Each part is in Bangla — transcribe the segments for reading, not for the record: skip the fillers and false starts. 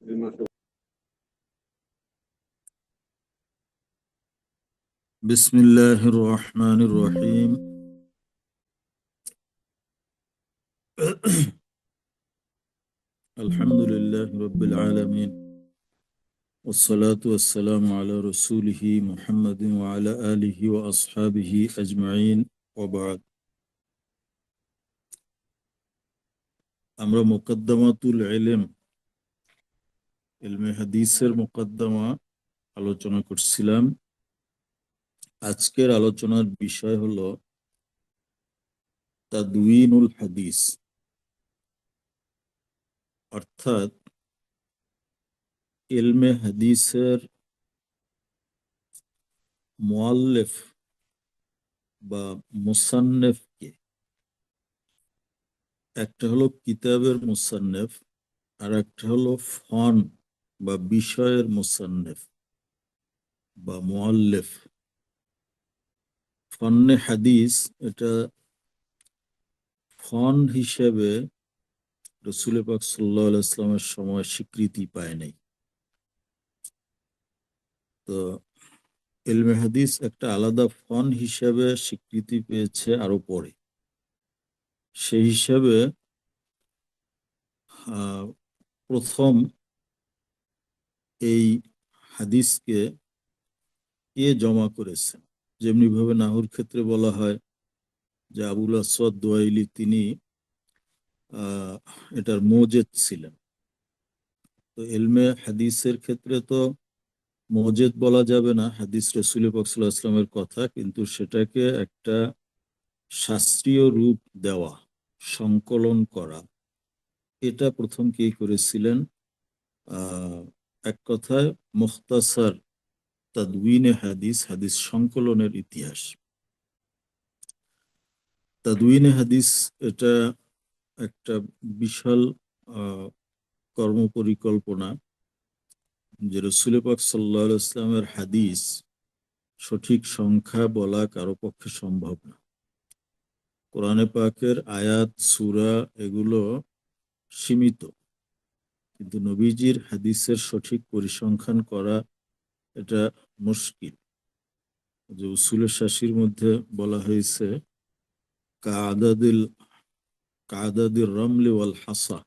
بسم الله الرحمن الرحيم. الحمد لله رب العالمين، والصلاة والسلام على رسوله محمد وعلى آله وأصحابه أجمعين وبعد. আমরা মুকদ্দমাতুল ইলম, ইলমে হাদিসের মুকদ্দমা আলোচনা করছিলাম। আজকের আলোচনার বিষয় হলো তাদউইনুল হাদিস, অর্থাৎ ইলমে হাদিসের মুআল্লিফ বা মুসান্নেফ কে। একটা হলো কিতাবের মুসান্নেফ, আর একটা হলো ফন বা বিষয়ের মুসান্নেফ বা মুআল্লিফ। ফন্নে হাদিস এটা ফন হিসেবে রাসূল পাক সাল্লাল্লাহু আলাইহি ওয়াসাল্লামের সময় স্বীকৃতি পায় নাই। তো ইলমে হাদিস একটা আলাদা ফন হিসেবে স্বীকৃতি পেয়েছে আরো পরে। সেই হিসাবে প্রথম এই হাদিসকে কে জমা করেছেন, যেমনি ভাবে নাহুর ক্ষেত্রে বলা হয় যে আবুল আসওয়াদ দুয়াইলি তিনি এটার মৌজেদ ছিলেন। তো ইলমে হাদিসের ক্ষেত্রে তো মৌজেদ বলা যাবে না, হাদিস রাসূল পাক সাল্লাল্লাহু আলাইহি ওয়াসাল্লামের কথা, কিন্তু সেটাকে একটা শাস্ত্রীয় রূপ দেওয়া, সংকলন করা, এটা প্রথম কে করেছিলেন? এক কথায় মুখতাসার তাদউইনে হাদিস, হাদিস সংকলনের ইতিহাস। তাদউইনে হাদিস এটা একটা বিশাল কর্মপরিকল্পনা, যে রাসূল পাক সাল্লাল্লাহু আলাইহি ওয়াসাল্লামের হাদিস সঠিক সংখ্যা বলা কারো পক্ষে সম্ভব না। কোরআনে পাকের আয়াত সূরা এগুলো সীমিত, কিন্তু নবীজির হাদিসের সঠিক পরিসংখ্যান করা এটা মুশকিল। যে উসুলে শাসির মধ্যে বলা হয়েছে কাআদাদিল কাআদাদির রামলি ওয়াল হাসা,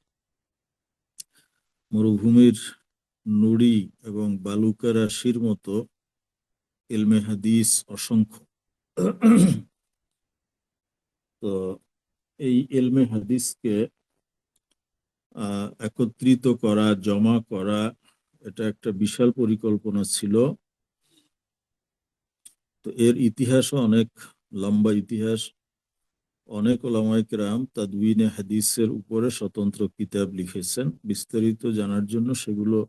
মরুভূমির নুড়ি এবং বালুকা রাশির মতো ইলমে হাদিস অসংখ্য। তো এই ইলমে হাদিসকে একত্রিত করা, জমা করা, এটা একটা বিশাল পরিকল্পনা ছিল। তো এর ইতিহাসও অনেক লম্বা ইতিহাস। অনেক উলামায়ে কেরাম তাদউইনে হাদিসের উপরে স্বতন্ত্র কিতাব লিখেছেন। বিস্তারিত জানার জন্য সেগুলো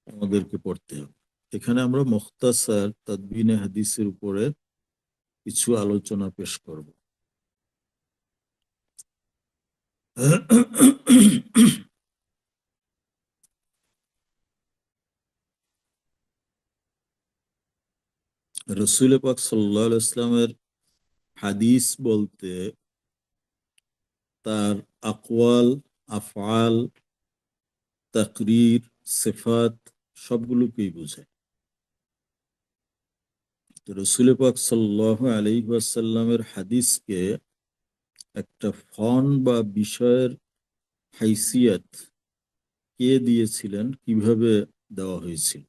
আমাদেরকে পড়তে হবে। এখানে আমরা মুখতাসার তাদউইনে হাদিসের উপরে কিছু আলোচনা পেশ করব। রাসূল পাক সাল্লাল্লাহু আলাইহি ওয়াসাল্লামের হাদিস বলতে তার আকওয়াল, আফআল, তাকরীর, সিফাত সবগুলোকেই বোঝায়। তো রাসূল পাক সাল্লাল্লাহু আলাইহি ওয়াসাল্লামের হাদিসকে একটা ফন বা বিষয়ের হাইসিয়ত কে দিয়েছিলেন, কিভাবে দেওয়া হয়েছিল,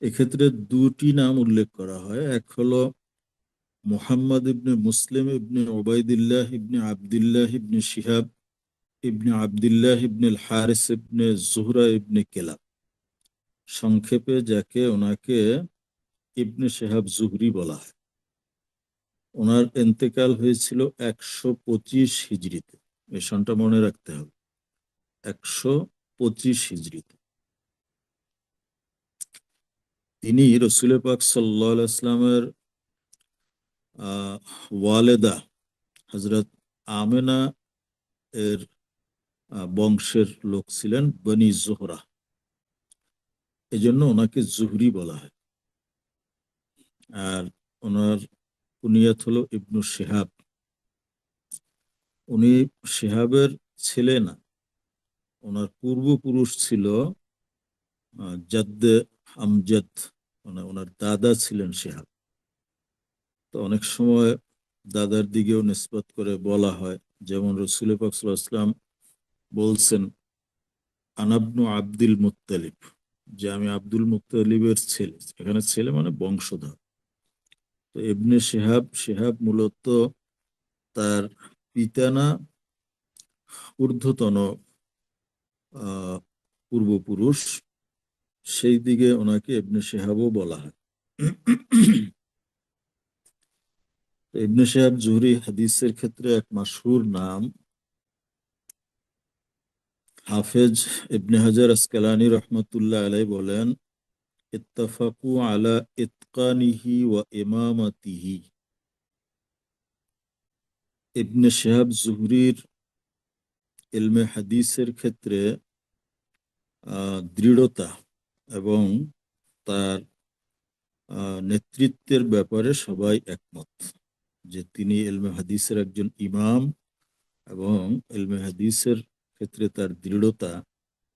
এক্ষেত্রে দুটি নাম উল্লেখ করা হয়। এক হলো মুহাম্মদ ইবনে মুসলিম ইবনে উবাইদিল্লাহ ইবনে আবদুল্লাহ ইবনে শিহাব ইবনে আবদুল্লাহ ইবনে হারিস ইবনে জুহরা ইবনে কেলাব, সংক্ষেপে যাকে ওনাকে ইবনে শিহাব জুহরি বলা হয়। ওনার ইন্তেকাল হয়েছিল 125 হিজরিতে। এই সনটা মনে রাখতে হবে, 125 হিজরিতে। তিনি রাসূল পাক সাল্লাল্লাহু আলাইহি ওয়াসাল্লামের ওয়ালেদা হযরত আমেনা এর বংশের লোক ছিলেন, বনি জোহরা। এজন্য ওনাকে জুহরি বলা হয়। আর ওনার কুনিয়াত হলো ইবনু শিহাব। উনি শিহাবের ছেলে না, ওনার পূর্বপুরুষ ছিল জাদ্দে আমজাদ, মানে ওনার দাদা ছিলেন শিহাব। তো অনেক সময় দাদার দিকেও নিসবত করে বলা হয়, যেমন রসুল পাক সাল্লাল্লাহু আলাইহি ওয়াসাল্লাম বলছেন আনাবনু আব্দুল মুত্তালিব, যে আমি আব্দুল মুত্তালিবের ছেলে। এখানে ছেলে মানে বংশধর। তো ইবনে শিহাব, শিহাব মূলত তার পিতা না ঊর্ধ্বতন আহ পূর্বপুরুষ, সেই দিকে ওনাকে ইবনে শিহাবও বলা হয়। ইবনে শিহাব জুহরি হাদিসের ক্ষেত্রে এক মাশহুর নাম। হাফেজ ইবনে হাজার আসকালানি রহমতুল্লাহ আলাই বলেন, ইত্তাফাকু আলা ইতকানিহি ওয়া ইমামাতিহি। ইবনে শিহাব জুহরির ইলমে হাদিসের ক্ষেত্রে দৃঢ়তা এবং তার নেতৃত্বের ব্যাপারে সবাই একমত যে তিনি ইলমে হাদিসের একজন ইমাম, এবং ইলমে হাদিসের ক্ষেত্রে তার দৃঢ়তা,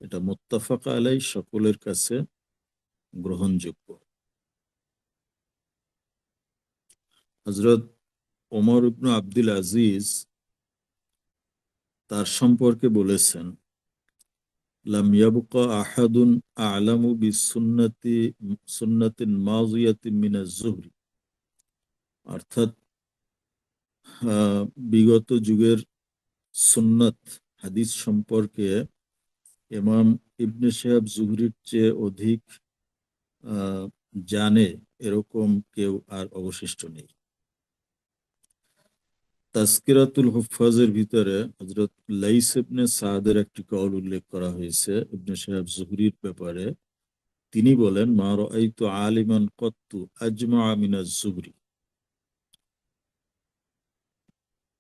এটা মুত্তাফাক আলাই, সকলের কাছে গ্রহণযোগ্য। হযরত ওমর ইবনে আব্দুল আজিজ তার সম্পর্কে বলেছেন, লাম ইয়াবকা আহাদুন আ'লামু বিসুন্নতি সুন্নাতিন মাযিয়াতিন মিনাজ যুহরি। অর্থাৎ বিগত যুগের সুন্নাত হাদিস সম্পর্কে ইমাম ইবনে শিহাব জুহরির চেয়ে অধিক আহ, জানে, এরকম কেউ আর অবশিষ্ট নেই। তাজকিরাতুল হুফাজের ভিতরে হযরত লাইস ইবনে সাদের একটি কওল উল্লেখ করা হয়েছে ইবনে শিহাব জুহরির ব্যাপারে। তিনি বলেন, মা রাআইতু আলিমান কত্তু আজমা মিনাজ জুহরি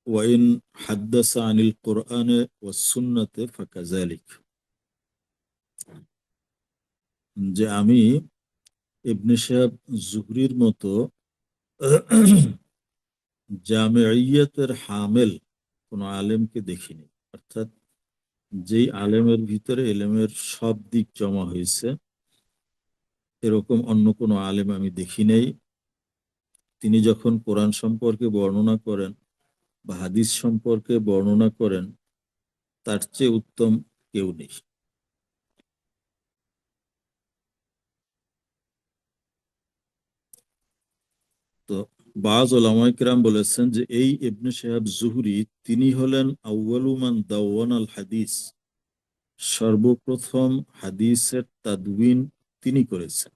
ওয়া ইন হাদ্দাসা আনিল কুরআনে ওয়াস সুন্নাতে ফাকাযালিক। যে আমি ইবনে শিহাব জুহরির মতো জামিইয়াতের হামেল কোন আলেমকে দেখিনি। অর্থাৎ যেই আলেমের ভিতরে ইলমের সব দিক জমা হয়েছে, এরকম অন্য কোনো আলেম আমি দেখি নাই। তিনি যখন কোরআন সম্পর্কে বর্ণনা করেন বা হাদিস সম্পর্কে বর্ণনা করেন, তার চেয়ে উত্তম কেউ নেই। তো বাজ ওলামায়ে কেরাম বলেছেন যে এই ইবনে শিহাব জুহরি তিনি হলেন আউয়ালু মান দাওয়ানাল হাদিস, সর্বপ্রথম হাদিসের তাদউইন তিনি করেছেন।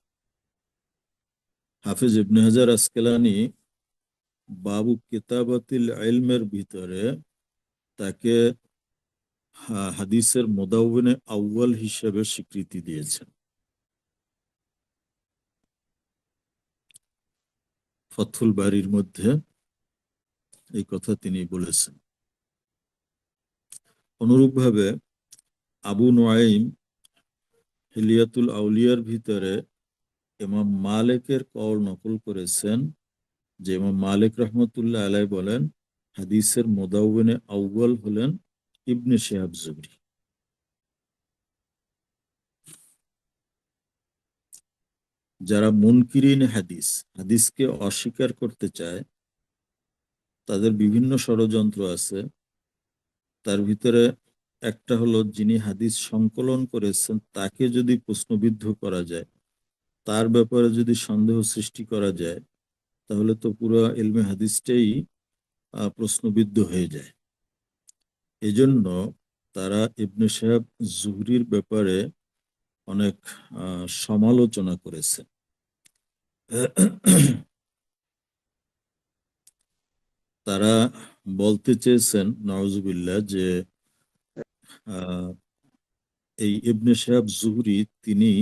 হাফিজ ইবনে হাজার আসকালানি বাবু কিতাবাতিল ইলমের ভিতরে তাকে হাদিসের মুদাউনে আউয়াল হিসেবে স্বীকৃতি দিয়েছেন। ফথুল বাড়ির মধ্যে এই কথা তিনি বলেছেন। অনুরূপভাবে আবু নুআইম হিলিয়াতুল আউলিয়ার ভিতরে ইমাম মালিকের কওল নকল করেছেন, যে ইমাম মালিক রহমতুল্লাহ আলাই বলেন, হাদিসের মুদাউনে আউয়াল হলেন ইবনে শিহাব জুহরি। যারা মুনকিরিন হাদিস, হাদিসকে অস্বীকার করতে চায়, তাদের বিভিন্ন ষড়যন্ত্র আছে। তার ভিতরে একটা হলো, যিনি হাদিস সংকলন করেছেন তাকে যদি প্রশ্নবিদ্ধ করা যায়, তার ব্যাপারে যদি সন্দেহ সৃষ্টি করা যায়, তাহলে তো পুরো ইলমে হাদিসটাই প্রশ্নবিদ্ধ হয়ে যায়। এজন্য তারা ইবনে শিহাব জুহরির ব্যাপারে অনেক সমালোচনা করেছে। তারা বলতে চেয়েছেন নাউজুবিল্লাহ যে আহ, এই ইবনে শিহাব জুহরি তিনি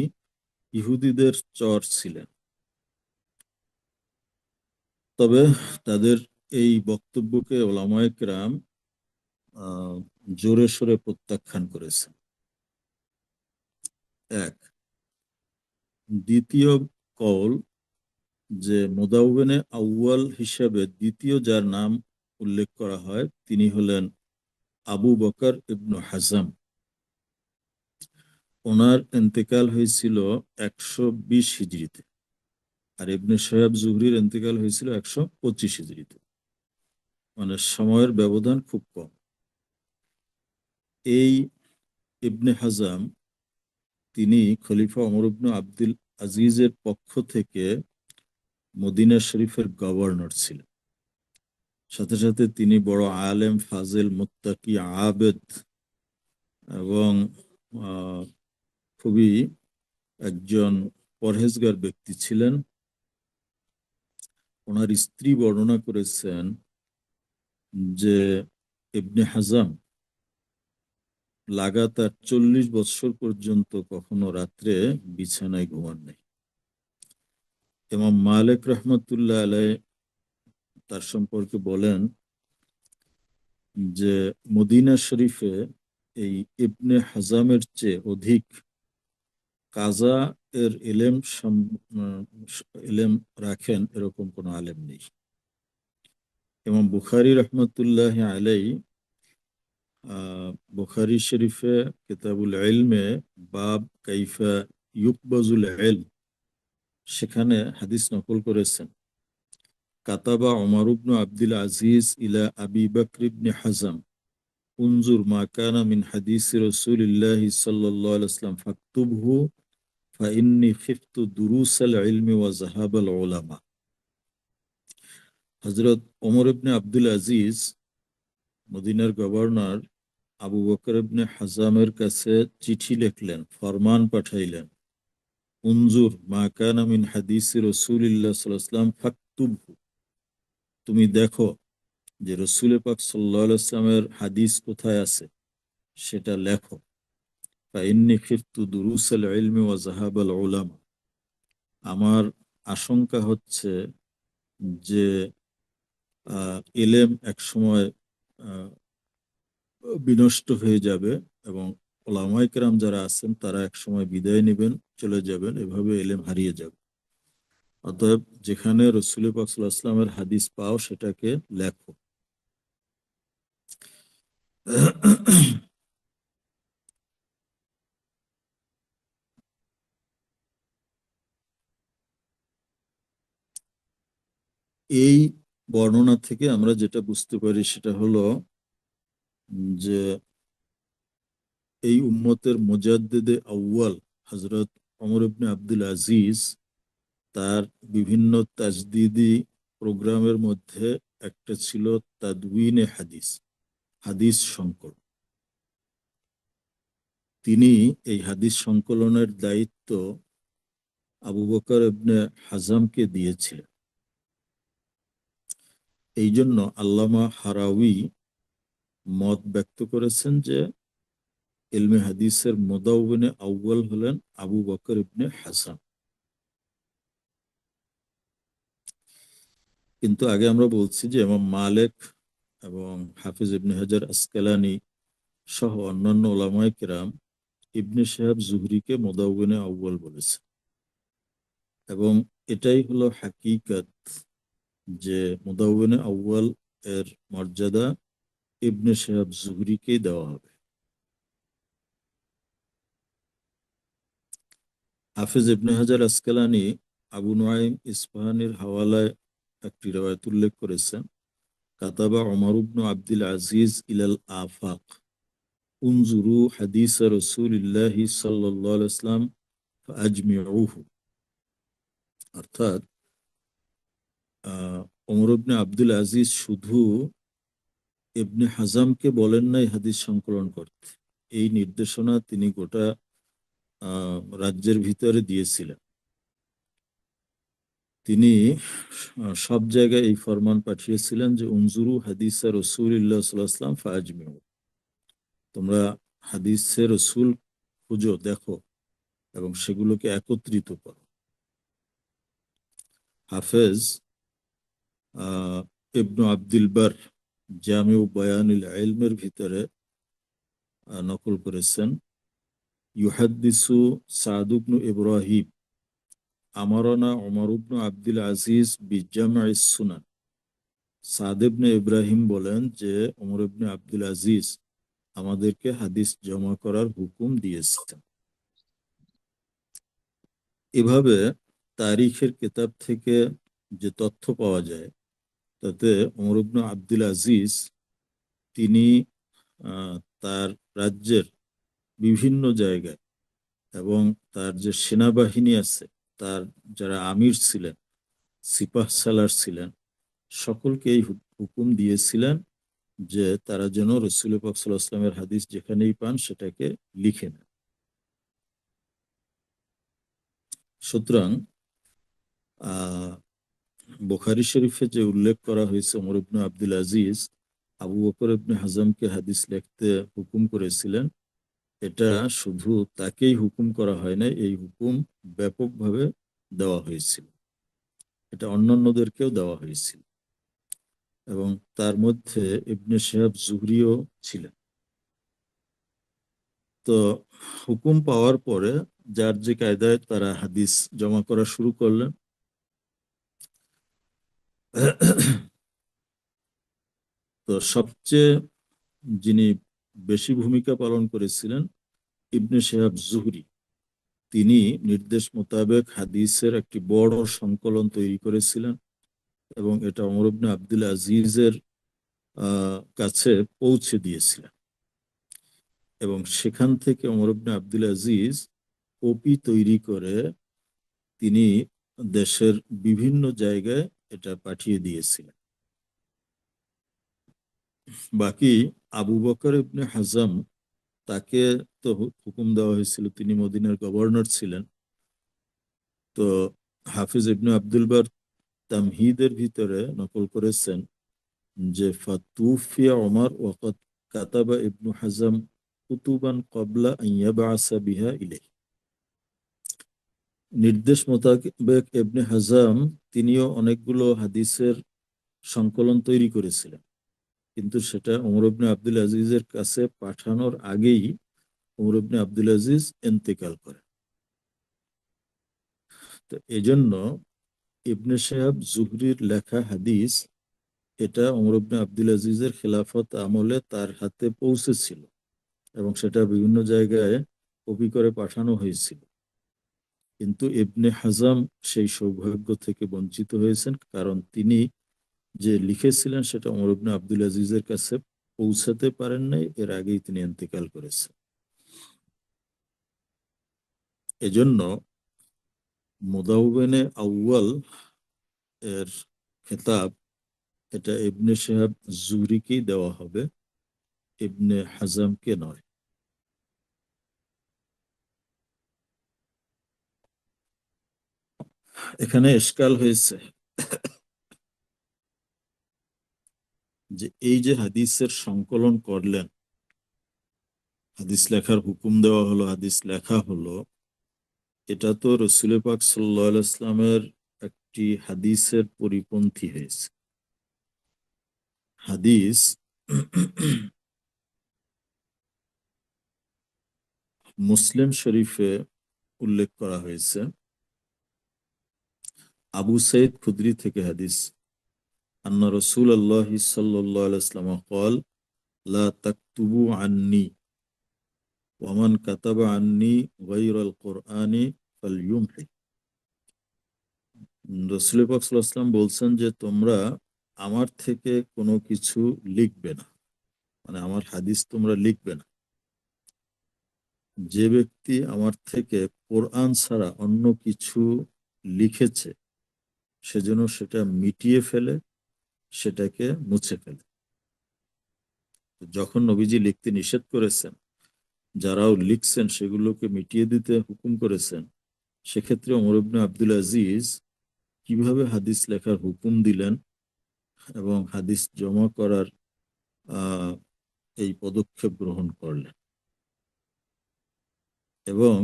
ইহুদিদের চর ছিলেন। তবে তাদের এই বক্তব্যকে ওলামায়ে কেরাম আহ, জোরে সোরে প্রত্যাখ্যান করেছেন। এক। দ্বিতীয় কওল, যে মুদাউনে আউয়াল হিসেবে দ্বিতীয় যার নাম উল্লেখ করা হয় তিনি হলেন আবু বকর ইবনু হাজম। ওনার ইন্তেকাল হয়েছিল 120 হিজরিতে, আর ইবনে শাহাব জুহরির ইন্তেকাল হয়েছিল 125 হিজরিতে। মানে সময়ের ব্যবধান খুব কম। এই ইবনে হাজাম তিনি খলিফা ওমর ইবনে আব্দুল আজিজের পক্ষ থেকে মদিনা শরীফের গভর্নর ছিলেন। সাথে সাথে তিনি বড় আলেম, ফাজেল, মুত্তাকি, আবেদ এবং আহ, খুবই একজন পরহেজগার ব্যক্তি ছিলেন। ওনার স্ত্রী বর্ণনা করেছেন যে ইবনে হাজাম লাগাতার 40 বছর পর্যন্ত কখনো রাত্রে বিছানায় ঘুমান নাই। ইমাম মালিক রহমতুল্লাহ আলাই তার সম্পর্কে বলেন যে মদিনা শরীফে এই ইবনে হাজামের চেয়ে অধিক কাজা এর ইলেম রাখেন এরকম কোনো আলেম নেই। ইমাম বুখারী রহমতুল্লাহ আলাই বুখারী শরীফে কিতাবুল ইলমে বাব কাইফা ইউকবাজুল ইলম, সেখানে হাদিস নকল করেছেন, কাতাবা ওমর ইবনে আব্দুল আজিজ ইলা আবি বকর ইবনে হাজাম উনজুর মা কানা মিন হাদিস রাসূলিল্লাহি সাল্লাল্লাহু আলাইহি ওয়াসাল্লাম ফাকতুবহু ফাইন্নী খিফতু দুরুসাল ইলমি ওয়া যাহাবাল উলামা। হযরত ওমর ইবনে আব্দুল আজিজ মদিনার গভর্নর আবু বকর ইবনে হাজামের কাছে চিঠি লিখলেন, ফরমান পাঠাইলেন, উনজুর মা কানা মিন হাদিস রাসূলিল্লাহ সাল্লাল্লাহু আলাইহি ওয়াসাল্লাম ফাকতুবহু, তুমি দেখো যে রসুল পাক সাল্লাল্লাহু আলাইহি ওয়াসাল্লামের হাদিস কোথায় আছে সেটা লেখো। ফাইন্নী খিফতু দুরুসাল ইলমি ওয়া যাহাবাল উলামা, আমার আশঙ্কা হচ্ছে যে ইলেম এক সময় বিনষ্ট হয়ে যাবে এবং ওলামায়ে কেরাম যারা আছেন তারা এক সময় বিদায় নেবেন, চলে যাবেন, এভাবে ইলেম হারিয়ে যাবে। অতএব যেখানে রসুল পাক সাল্লাল্লাহু আলাইহি ওয়াসাল্লামের হাদিস পাও সেটাকে লেখো। এই বর্ণনা থেকে আমরা যেটা বুঝতে পারি সেটা হলো যে এই উম্মতের মুজাদ্দিদে আউয়াল হযরত ওমর ইবনে আব্দুল আজিজ তার বিভিন্ন তাজদিদি প্রোগ্রামের মধ্যে একটা ছিল তাদউইনে হাদিস, হাদিস সংকলন। তিনি এই হাদিস সংকলনের দায়িত্ব আবু বকর ইবনে হাজামকে দিয়েছিলেন। এই জন্য আল্লামা হারাউই মত ব্যক্ত করেছেন যে ইলমে হাদিসের মুদাউবিনে আউয়াল হলেন আবু বকর ইবনে হাজাম। কিন্তু আগে আমরা বলছি যে ইমাম মালিক এবং হাফিজ ইবনে হাজার আসকালানি সহ অন্যান্য উলামায়ে কেরাম ইবনে শিহাব জুহরিকে মুদাউবিনে আউয়াল বলেছে, এবং এটাই হলো হাকিকত যে মুদাউবিনে আউয়াল এর মর্যাদা ইবনে শিহাব জুহরিকেই দেওয়া হবে। হাফিজ ইবনে হাজার আসকালানি আবু নুআইম ইসফাহানির হাওয়ালায় একটি রওয়ায়াত উল্লেখ করেছেন, কাতাবা ওমর ইবনে আব্দুল আজিজ ইলাল আফাক উনজুরু হাদিস রাসূলিল্লাহি সাল্লাল্লাহু আলাইহি ওয়াসাল্লাম ফাআজমিউহু। অর্থাৎ ওমর ইবনে আব্দুল আজিজ শুধু ইবনে হাজামকে বলেন নাই হাদিস সংকলন করতে, এই নির্দেশনা তিনি গোটা রাজ্যের ভিতরে দিয়েছিলেন। তিনি সব জায়গায় এই ফরমান পাঠিয়েছিলেন যে উনজুরু হাদিসা রাসূলিল্লাহ সাল্লাল্লাহু আলাইহি ওয়াসাল্লাম ফাআজমিউ, তোমরা হাদিসে রসুল খুঁজো, দেখো এবং সেগুলোকে একত্রিত করো। হাফেজ ইবনু আব্দুল বার জামিউ বায়ানুল ইলমের ভিতরে নকল করেছেন, ইউহাদ্দিসু সাদ ইবনু ইব্রাহিম আমারানা ওমর ইবনু আব্দুল আজিজ বিজামঈস সুনান। সাদ ইবনে ইব্রাহিম বলেন যে ওমর ইবনে আব্দুল আজিজ আমাদেরকে হাদিস জমা করার হুকুম দিয়েছেন। এভাবে তারিখের কিতাব থেকে যে তথ্য পাওয়া যায় তাতে ওমর ইবনে আব্দুল আজিজ তিনি তার রাজ্যের বিভিন্ন জায়গায় এবং তার যে সেনাবাহিনী আছে, তার যারা আমির ছিলেন, সিপাহ সালার ছিলেন, সকলকে এই হুকুম দিয়েছিলেন যে তারা যেন রসুল পাক সাল্লাল্লাহু আলাইহি ওয়াসাল্লামের হাদিস যেখানেই পান সেটাকে লিখে নেন। সুতরাং আহ বুখারী শরীফে যে উল্লেখ করা হয়েছে ওমর ইবনে আব্দুল আজিজ আবু বকর ইবনে হাজমকে হাদিস লিখতে হুকুম করেছিলেন, এটা শুধু তাকেই হুকুম করা হয় না, এই হুকুম ব্যাপকভাবে দেওয়া হয়েছিল, এটা অন্যান্যদেরকেও দেওয়া হয়েছিল। এবং তার মধ্যে ইবনে শিহাব জুহরিও ছিলেন। তো হুকুম পাওয়ার পরে যার যে কায়দায় তারা হাদিস জমা করা শুরু করলেন। তো সবচেয়ে যিনি বেশি ভূমিকা পালন করেছিলেন ইবনে শিহাব জুহরি, তিনি নির্দেশ মোতাবেক হাদিসের একটি বড় সংকলন তৈরি করেছিলেন এবং এটা ওমর ইবনে আব্দুল আজিজের কাছে পৌঁছে দিয়েছিলেন। এবং সেখান থেকে ওমর ইবনে আব্দুল আজিজ কপি তৈরি করে তিনি দেশের বিভিন্ন জায়গায় এটা পাঠিয়ে দিয়েছিলেন। বাকি আবু বকর ইবনে হাজাম, তাকে তো হুকুম দেওয়া হয়েছিল, তিনি মদিনার গভর্নর ছিলেন। তো হাফিজ ইবনে আব্দুল বার তামহিদের ভিতরে নকল করেছেন যে ফাতুফিয়া ওমর ওয়াকাদ কাতাবা ইবনু হাজাম কুতুবান ক্বাবলা আন ইয়াবআসা বিহা ইলাইহি। নির্দেশ মোতাবেক ইবনে হাজাম তিনিও অনেকগুলো হাদিসের সংকলন তৈরি করেছিলেন, কিন্তু সেটা ওমর ইবনে আব্দুল আজিজের কাছে পাঠানোর আগেই ওমর ইবনে আব্দুল আজিজ ইন্তেকাল করেন। তো এজন্য ইবনে শিহাব জুহরির লেখা হাদিস, এটা ওমর ইবনে আব্দুল আজিজের খেলাফত আমলে তার হাতে পৌঁছেছিল এবং সেটা বিভিন্ন জায়গায় কপি করে পাঠানো হয়েছিল। কিন্তু ইবনে হাজাম সেই সৌভাগ্য থেকে বঞ্চিত হয়েছেন, কারণ তিনি যে লিখেছিলেন সেটা ওমর ইবনে আব্দুল আজিজের কাছে পৌঁছাতে পারেন নাই, এর আগেই তিনি ইন্তেকাল করেছেন। এজন্য মুদাউবেনে আউয়াল এর খেতাব এটা ইবনে শিহাব জুহরিকেই দেওয়া হবে, ইবনে হাজামকে নয়। এখানে এশকাল হয়েছে যে এই যে হাদিসের সংকলন করলেন, হাদিস লেখার হুকুম দেওয়া হলো, হাদিস লেখা হলো, এটা তো রসুল পাক সাল্লাল্লাহু আলাইহি ওয়াসাল্লামের একটি হাদিসের পরিপন্থী হয়েছে। হাদিস মুসলিম শরীফে উল্লেখ করা হয়েছে, আবু সাইদ খুদরি থেকে হাদিস, আন্না রাসূলুল্লাহ সাল্লাল্লাহু আলাইহি ওয়াসাল্লাম قال لا تكتبوا عني ومن كتب عني غير القرآن فليمحي। রাসূল পাক সাল্লাল্লাহু আলাইহি ওয়াসাল্লাম বলছেন যে তোমরা আমার থেকে কোনো কিছু লিখবে না, মানে আমার হাদিস তোমরা লিখবে না। যে ব্যক্তি আমার থেকে কোরআন ছাড়া অন্য কিছু লিখেছে সেজন্য সেটা মিটিয়ে ফেলে, সেটাকে মুছে ফেলে। যখন নবীজি লিখতে নিষেধ করেছেন, যারাও লিখছেন সেগুলোকে মিটিয়ে দিতে হুকুম করেছেন, সেক্ষেত্রে ওমর ইবনে আব্দুল আজিজ কিভাবে হাদিস লেখার হুকুম দিলেন এবং হাদিস জমা করার আহ, এই পদক্ষেপ গ্রহণ করলেন, এবং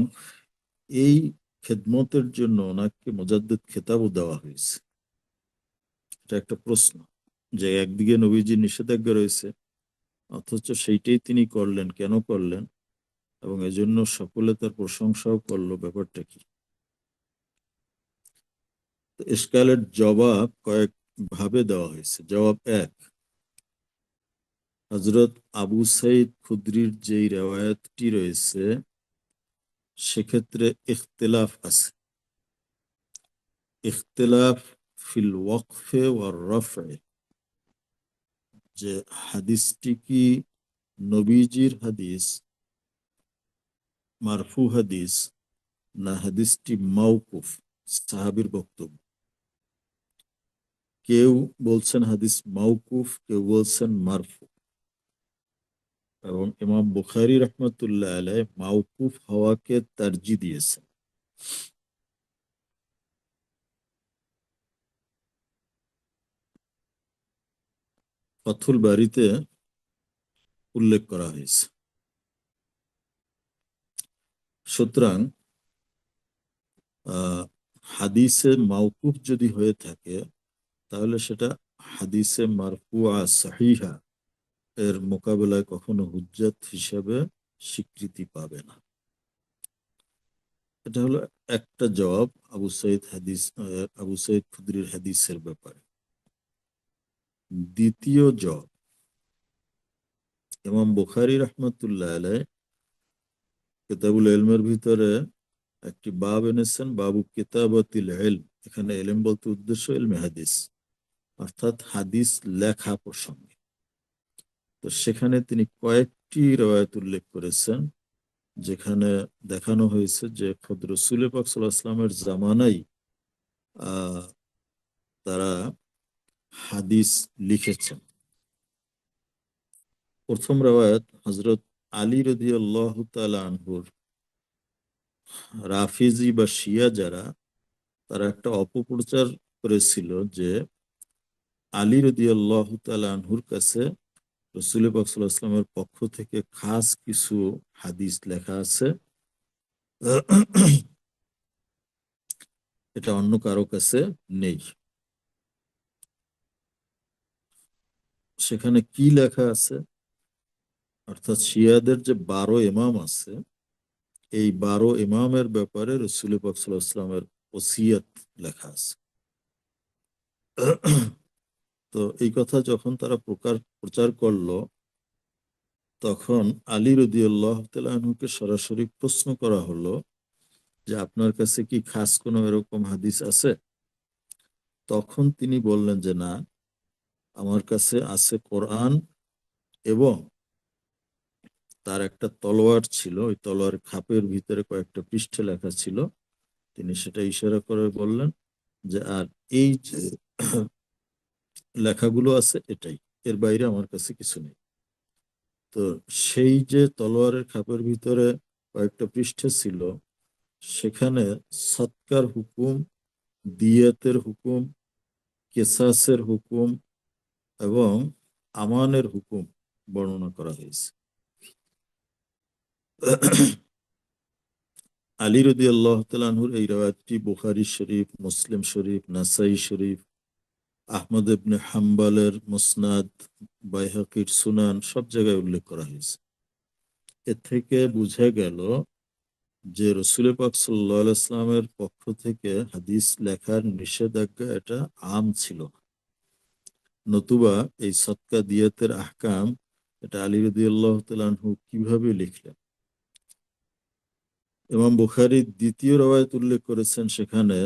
এই খেদমতের জন্য ওনাকে মুজাদ্দিদ খেতাবও দেওয়া হয়েছে। এটা একটা প্রশ্ন যে একদিকে নবীজির নিষেধাজ্ঞা রয়েছে, অথচ সেইটাই তিনি করলেন, কেন করলেন? এবং এজন্য সকলে তার প্রশংসাও করলো, ব্যাপারটা কি? তো ইশকালের জবাব কয়েক ভাবে দেওয়া হয়েছে। জবাব এক, হযরত আবু সাইদ খুদরির যেই রেওয়ায়াতটি রয়েছে সেক্ষেত্রে ইখতিলাফ আছে। ইখতিলাফ ফিল ওয়াকফে ওয়ার রাফে, যে হাদিসটি কি নবীজির হাদিস, মারফু হাদিস, না হাদিসটি মাওকুফ, সাহাবীর বক্তব্য। কেউ বলছেন হাদিস মাওকুফ, কেউ বলছেন মারফু। এবং ইমাম বুখারী রহমতুল্লাহ আলাইহি মাওকুফ হওয়াকে তারজি দিয়েছেন। ফাথুল বারীতে উল্লেখ করা হয়েছে। সুতরাং হাদিসে মাওকুফ যদি হয়ে থাকে, তাহলে সেটা হাদিসে মারফুআ সহিহা এর মোকাবেলায় কখনো হুজ্জাত হিসেবে স্বীকৃতি পাবে না। এটা হলো একটা জবাব আবু সাইদ খুদরির হাদিসের ব্যাপারে। দ্বিতীয় জবাব, ইমাম বুখারী রহমতুল্লাহ আলাইহি কিতাবুল ইলমের ভিতরে একটি বাব এনেছেন, বাবু কিতাবাতিল ইলম। এখানে ইলম বলতে উদ্দেশ্য ইলমে হাদিস, অর্থাৎ হাদিস লেখা প্রসঙ্গে। তো সেখানে তিনি কয়েকটি রওয়ায়াত উল্লেখ করেছেন, যেখানে দেখানো হয়েছে যে খোদ রাসূল পাক সাল্লাল্লাহু আলাইহি ওয়াসাল্লামের জামানায় আহ, তারা হাদিস লিখেছেন। প্রথম রওয়ায়াত হযরত আলী রাদিয়াল্লাহু তাআলা আনহুর, রাফিজি বা শিয়া যারা, তারা একটা অপপ্রচার করেছিল যে আলী রাদিয়াল্লাহু তাআলা আনহুর কাছে রাসূল পাক সাল্লাল্লাহু আলাইহি ওয়াসাল্লামের পক্ষ থেকে খাস কিছু হাদিস লেখা আছে, এটা অন্য কারো কাছে নেই। সেখানে কি লেখা আছে, অর্থাৎ শিয়াদের যে 12 ইমাম আছে, এই 12 ইমামের ব্যাপারে রাসূল পাক সাল্লাল্লাহু আলাইহি ওয়াসাল্লামের ওসিয়ত লেখা আছে। তো এই কথা যখন তারা প্রচার করলো, তখন আলী রাদিয়াল্লাহু তাআলা আনহুকে সরাসরি প্রশ্ন করা হলো যে আপনার কাছে কি খাস কোনো এরকম হাদিস আছে? তখন তিনি বললেন যে না, আমার কাছে আছে কোরআন, এবং তার একটা তলোয়ার ছিল, ওই তলোয়ার খাপের ভিতরে কয়েকটা পৃষ্ঠা লেখা ছিল। তিনি সেটা ইশারা করে বললেন যে আর এই যে লেখাগুলো আছে এটাই, এর বাইরে আমার কাছে কিছু নেই। তো সেই যে তলোয়ারের খাপের ভিতরে কয়েকটা পৃষ্ঠা ছিল, সেখানে সৎকার হুকুম, দিয়াতের হুকুম, কেসাসের হুকুম এবং আমানের হুকুম বর্ণনা করা হয়েছে। আলী রাদিয়াল্লাহু তাআলা আনহুর এই রওয়ায়াতটি বুখারী শরীফ, মুসলিম শরীফ, নাসাই শরীফ, আহমদ ইবনে হাম্বলের মুসনাদ, বাইহাকির সুনান, সব জায়গায় উল্লেখ করা হয়েছে। এ থেকে বুঝা গেল যে রাসূল পাক সাল্লাল্লাহু আলাইহি ওয়াসাল্লামের পক্ষ থেকে হাদিস লেখার নিষেধাজ্ঞা এটা আম ছিল না। নতুবা এই সদকা দিয়াতের আহকাম এটা আলী রাদিয়াল্লাহু তাআলা আনহু কিভাবে লিখলেন? ইমাম বুখারী দ্বিতীয় রওয়ায়াত উল্লেখ করেছেন সেখানে,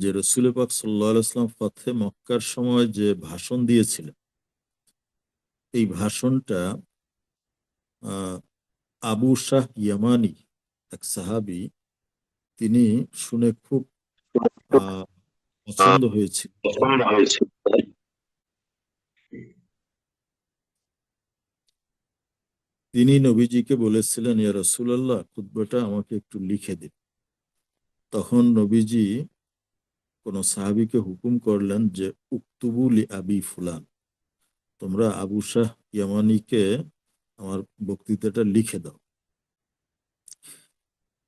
যে রাসূল পাক সাল্লাল্লাহু আলাইহি ওয়াসাল্লাম ফাতহে মক্কার সময় যে ভাষণ দিয়েছিলেন, এই ভাষণটা আহ, আবু শাহ ইয়ামানি, এক সাহাবী, তিনি শুনে খুব আহ, পছন্দ হয়েছিল। তিনি নবীজিকে বলেছিলেন, ইয়া রাসূলুল্লাহ, খুতবাটা আমাকে একটু লিখে দিন। তখন নবীজি কোন সাহাবীকে হুকুম করলেন যে উক্তুবু লি আবি ফুলান, তোমরা আবু শাহ ইয়ামানিকে আমার বক্তৃতাটা লিখে দাও।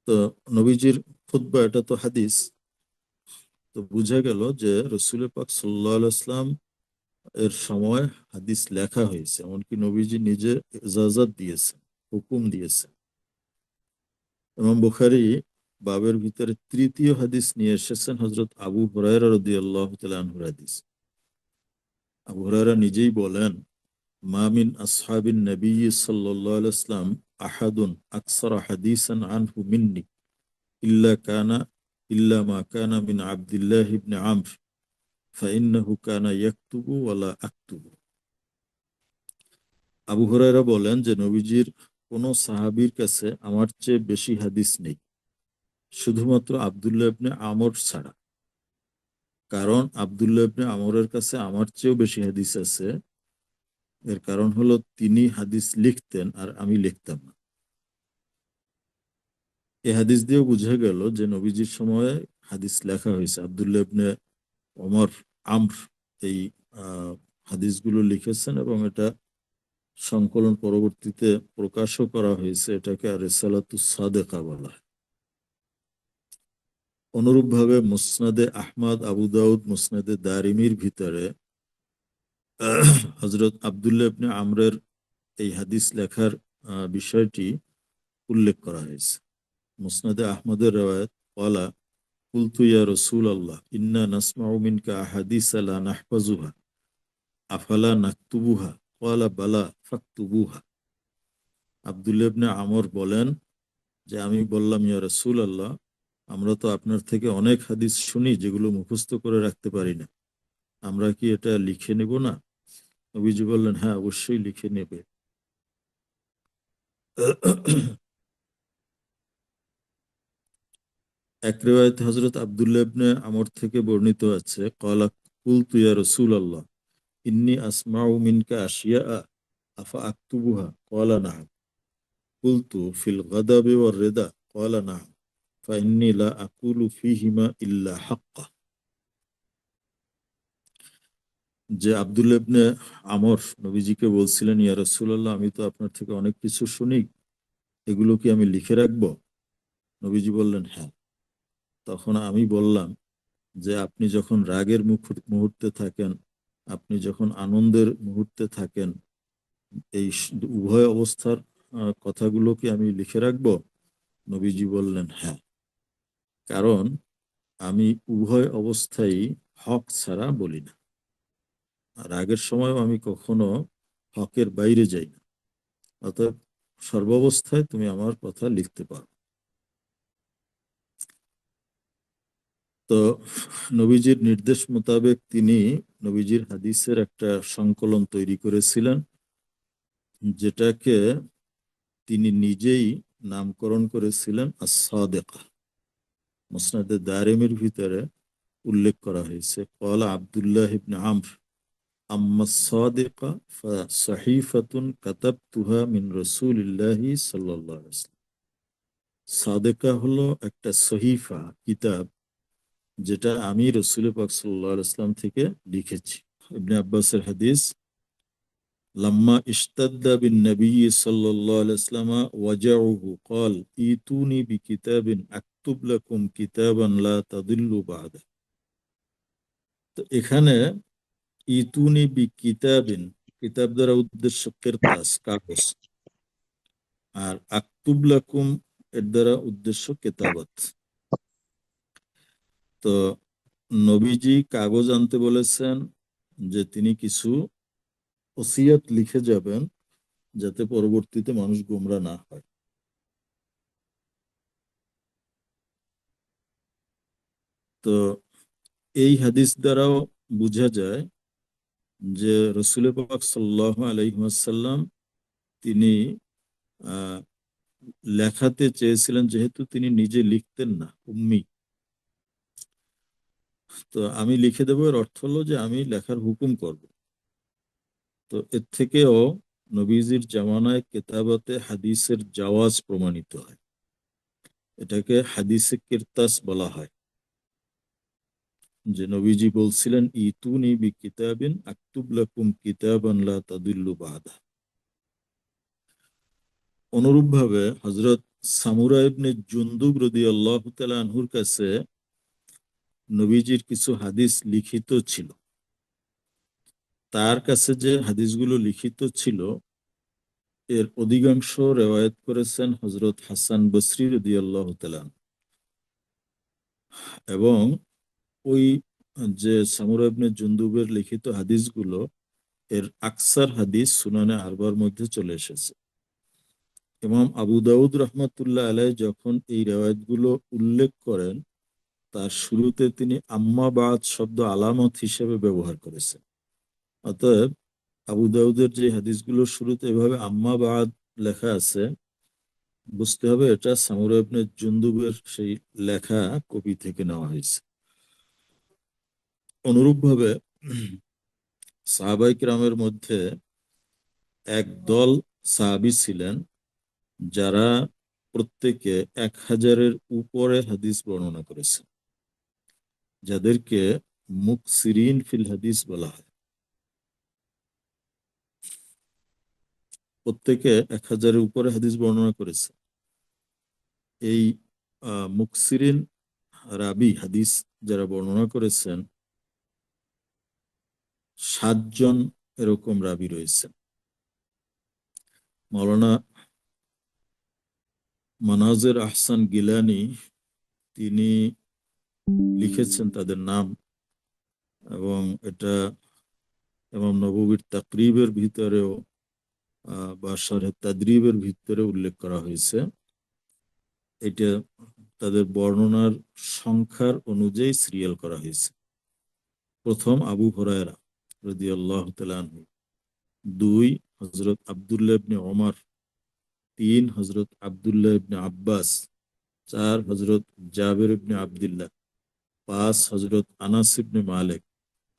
তো নবীজির খুতবা, এটা তো হাদিস, তো বুঝা গেল যে রসুল পাক সাল্লাল্লাহু আলাইহি ওয়াসাল্লাম এর সময় হাদিস লেখা হয়েছে, এমনকি নবীজি নিজে ইজাজত দিয়েছেন, হুকুম দিয়েছেন। ইমাম বুখারী বাবের ভিতরে তৃতীয় হাদিস নিয়ে এসেছেন হযরত আবু হুরায়রা রাদিয়াল্লাহু তাআলা আনহুর হাদিস। আবু হুরায়রা নিজেই বলেন, মা মিন আসহাবিন নবী সাল্লাল্লাহু আলাইহি ওয়াসাল্লাম আহাদুন আকসারা হাদিসান আনহু মিন্নি ইল্লা কানা ইল্লা মা কানা মিন আব্দুল্লাহ ইবনে আমর ফাইন্নাহু কানা ইয়াকতুবু ওয়ালা আকতুবু। আবু হুরায়রা বলেন যে নবীজির কোন সাহাবীর কাছে আমার চেয়ে বেশি হাদিস নেই, শুধুমাত্র আব্দুল্লাহ ইবনে আমর ছাড়া। কারণ আব্দুল্লাহ ইবনে আমরের কাছে আমার চেয়েও বেশি হাদিস আছে। এর কারণ হলো তিনি হাদিস লিখতেন আর আমি লিখতাম না। এই হাদিস দিয়েও বোঝা গেল যে নবীজির সময়ে হাদিস লেখা হয়েছে। আব্দুল্লাহ ইবনে ওমর আমর এই হাদিসগুলো লিখেছেন এবং এটা সংকলন পরবর্তীতে প্রকাশও করা হয়েছে। এটাকে রিসালাতুস সাদেকা বলা হয়। অনুরূপভাবে মুসনাদে আহমদ, আবু দাউদ, মুসনাদে দারিমির ভিতরে হযরত আব্দুল্লাহ ইবনে আমরের এই হাদিস লেখার বিষয়টি উল্লেখ করা হয়েছে। মুসনাদে আহমদের রওয়ায়াত, ক্বালা কুলতু ইয়া রাসূলাল্লাহ ইন্না নাসমাউ মিনকা আহাদিসা লা নাহফাজুহা আফালা নাকতুবুহা ক্বালা বালা ফাকতুবুহা। আব্দুল্লাহ ইবনে আমর বলেন যে আমি বললাম, ইয়া রাসূলাল্লাহ, আমরা তো আপনার থেকে অনেক হাদিস শুনি যেগুলো মুখস্থ করে রাখতে পারি না, আমরা কি এটা লিখে নেব না? নবীজি বললেন, হ্যাঁ, অবশ্যই লিখে নেবে। এক রিওয়ায়াতে হযরত আব্দুল্লাহ ইবনে আমর থেকে বর্ণিত আছে, ক্বালা কুলতু ইয়া রাসূলাল্লাহ ইন্নী আসমাউ মিনকা আশিয়া আফা আকতুবুহা ক্বালা না'আম কুলতু ফিল গাদাবি ওয়ার রিদা ক্বালা না'আম ফাইন্নী লা আকুলু ফীহিমা ইল্লা হাক্কা। যে আব্দুল্লাহ ইবনে আমর নবীজিকে বলছিলেন, ইয়া রাসূলুল্লাহ, আমি তো আপনার থেকে অনেক কিছু শুনি, এগুলো কি আমি লিখে রাখবো? নবীজি বললেন, হ্যাঁ। তখন আমি বললাম যে আপনি যখন রাগের মুহূর্তে থাকেন, আপনি যখন আনন্দের মুহূর্তে থাকেন, এই উভয় অবস্থার কথাগুলো কি আমি লিখে রাখবো? নবীজি বললেন, হ্যাঁ। কারণ আমি উভয় অবস্থায় হক ছাড়া বলি না। রাগের সময়ও আমি কখনো হকের বাইরে যাই না। অতএব সর্বাবস্থায় তুমি আমার কথা লিখতে পারো। তো নবীজির নির্দেশ মোতাবেক তিনি নবীজির হাদিসের একটা সংকলন তৈরি করেছিলেন, যেটাকে তিনি নিজেই নামকরণ করেছিলেন আস-সাদিকা। মুসনাদে দারিমির ভিতরে উল্লেখ করা হয়েছে, ক্বালা আব্দুল্লাহ ইবনে আমর আম্মা সাদিকা ফাসহিফাতুন কাতাবতুহা মিন রাসূলিল্লাহি সাল্লাল্লাহু আলাইহি ওয়াসাল্লাম। সাদেকা হলো একটা সহিফা, কিতাব, যেটা আমি রাসূল পাক সাল্লাল্লাহু আলাইহি ওয়াসাল্লাম থেকে লিখেছি। ইবনে আব্বাসের হাদিস, লাম্মা ইশতাদ্দা বিন নবী সাল্লাল্লাহু আলাইহি ওয়াসাল্লাম ওয়াজাউহু ক্বাল ইতুনি বিকিতাবিন আকতুব লাকুম কিতাবান লা তাদিল্লু বা'দা। তো এখানে ইতুনি বিকিতাবিন, কিতাব দ্বারা উদ্দেশ্য কিরতাস, কাগজ, আর আকতুব লাকুম এর দ্বারা উদ্দেশ্য কেতাবত। তো নবীজি কাগজ আনতে বলেছেন যে তিনি কিছু ওসিয়ত লিখে যাবেন, যাতে পরবর্তীতে মানুষ গোমরা না হয়। তো এই হাদিস দ্বারাও বোঝা যায় যে রাসূল পাক সাল্লাল্লাহু আলাইহি ওয়াসাল্লাম তিনি আহ, লেখাতে চেয়েছিলেন, যেহেতু তিনি নিজে লিখতেন না, উম্মি। তো আমি লিখে দেবো, এর অর্থ হলো যে আমি লেখার হুকুম করব। তো এর থেকেও নবীজির জামানায় কেতাবতে হাদিসের জাওয়াজ প্রমাণিত হয়। এটাকে হাদিসে কিরতাস বলা হয়। যে নবীজি বলছিলেন, ইতুনি বি কিতাবিন আকতুব লাকুম কিতাবান লা তাদিল্লু বাদা। অনুরূপভাবে হযরত সামুরা ইবনে জুনদুব রাদিয়াল্লাহু তাআলা আনহুর কাছে নবীজির কিছু হাদিস লিখিত ছিল। তার কাছে যে হাদিসগুলো লিখিত ছিল, এর অধিকাংশ রেওয়ায়েত করেছেন হযরত হাসান বসরি রাদিয়াল্লাহু তাআলা। এবং ওই যে সামুরা ইবনে জুনদুবের লিখিত হাদিসগুলো, এর আকসার হাদিস সুনানে আরবার মধ্যে চলে এসেছে। ইমাম আবু দাউদ রহমাতুল্লাহ আলাইহি যখন এই রেওয়ায়েতগুলো উল্লেখ করেন, তার শুরুতে তিনি আম্মা বাদ শব্দ আলামত হিসেবে ব্যবহার করেছেন। অতএব আবু দাউদের যে হাদিসগুলোর শুরুতে এভাবে আম্মা বাদ লেখা আছে, বুঝতে হবে এটা সামুরা ইবনে জুনদুবের সেই লেখা কপি থেকে নেওয়া হয়েছে। অনুরূপভাবে সাহাবাই কিরামের মধ্যে এক দল সাহাবী ছিলেন যারা প্রত্যেকে 1000-এর উপরে হাদিস বর্ণনা করেছেন, যাদেরকে মুকসিরিন ফিল হাদিস বলা হয়। প্রত্যেকে 1000-এর উপরে হাদিস বর্ণনা করেছে। এই মুকসিরিন রাবি হাদিস যারা বর্ণনা করেছেন 7 জন এরকম রাবি রয়েছেন। মাওলানা মানাজের আহসান গিলানি তিনি লিখেছেন তাদের নাম, এবং এটা ইমাম নববীর তাকরিবের ভিতরেও বা শরহে তাদরিবের ভিতরে উল্লেখ করা হয়েছে। এটা তাদের বর্ণনার সংখ্যার অনুযায়ী সিরিয়াল করা হয়েছে। প্রথম আবু হুরায়রা রাদিয়াল্লাহু তাআলা আনহু, 2 হযরত আব্দুল্লাহ ইবনে ওমর, 3 হযরত আব্দুল্লাহ ইবনে আব্বাস, 4 হযরত জাবির ইবনে আব্দুল্লাহ, 5 হযরত আনাস ইবনে মালিক,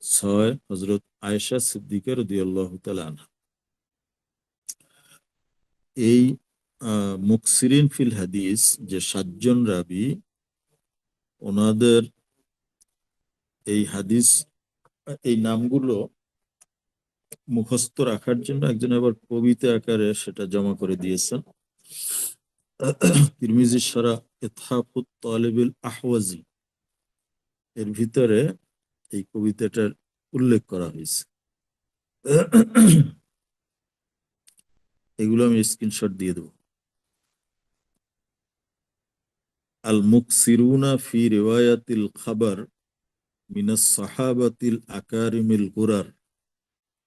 6 হযরত আয়েশা সিদ্দিকা রাদিয়াল্লাহু তাআলা আনহা। এই মুকসিরিন ফিল হাদিস যে 7 জন রাবী, ওনাদের এই হাদিস এই নামগুলো মুখস্থ রাখার জন্য একজন আবার কবিতা আকারে সেটা জমা করে দিয়েছেন। তিরমিজি শরা ইতহাফুত তালিবুল আহওয়াজি এর ভিতরে এই কবিতাটার উল্লেখ করা হয়েছে। এগুলো আমি স্ক্রিনশট দিয়ে দেবো। আল মুকসিরুনা ফি রিওয়ায়াতিল খাবার মিনাস সাহাবাতিল আকারিমিল গুরার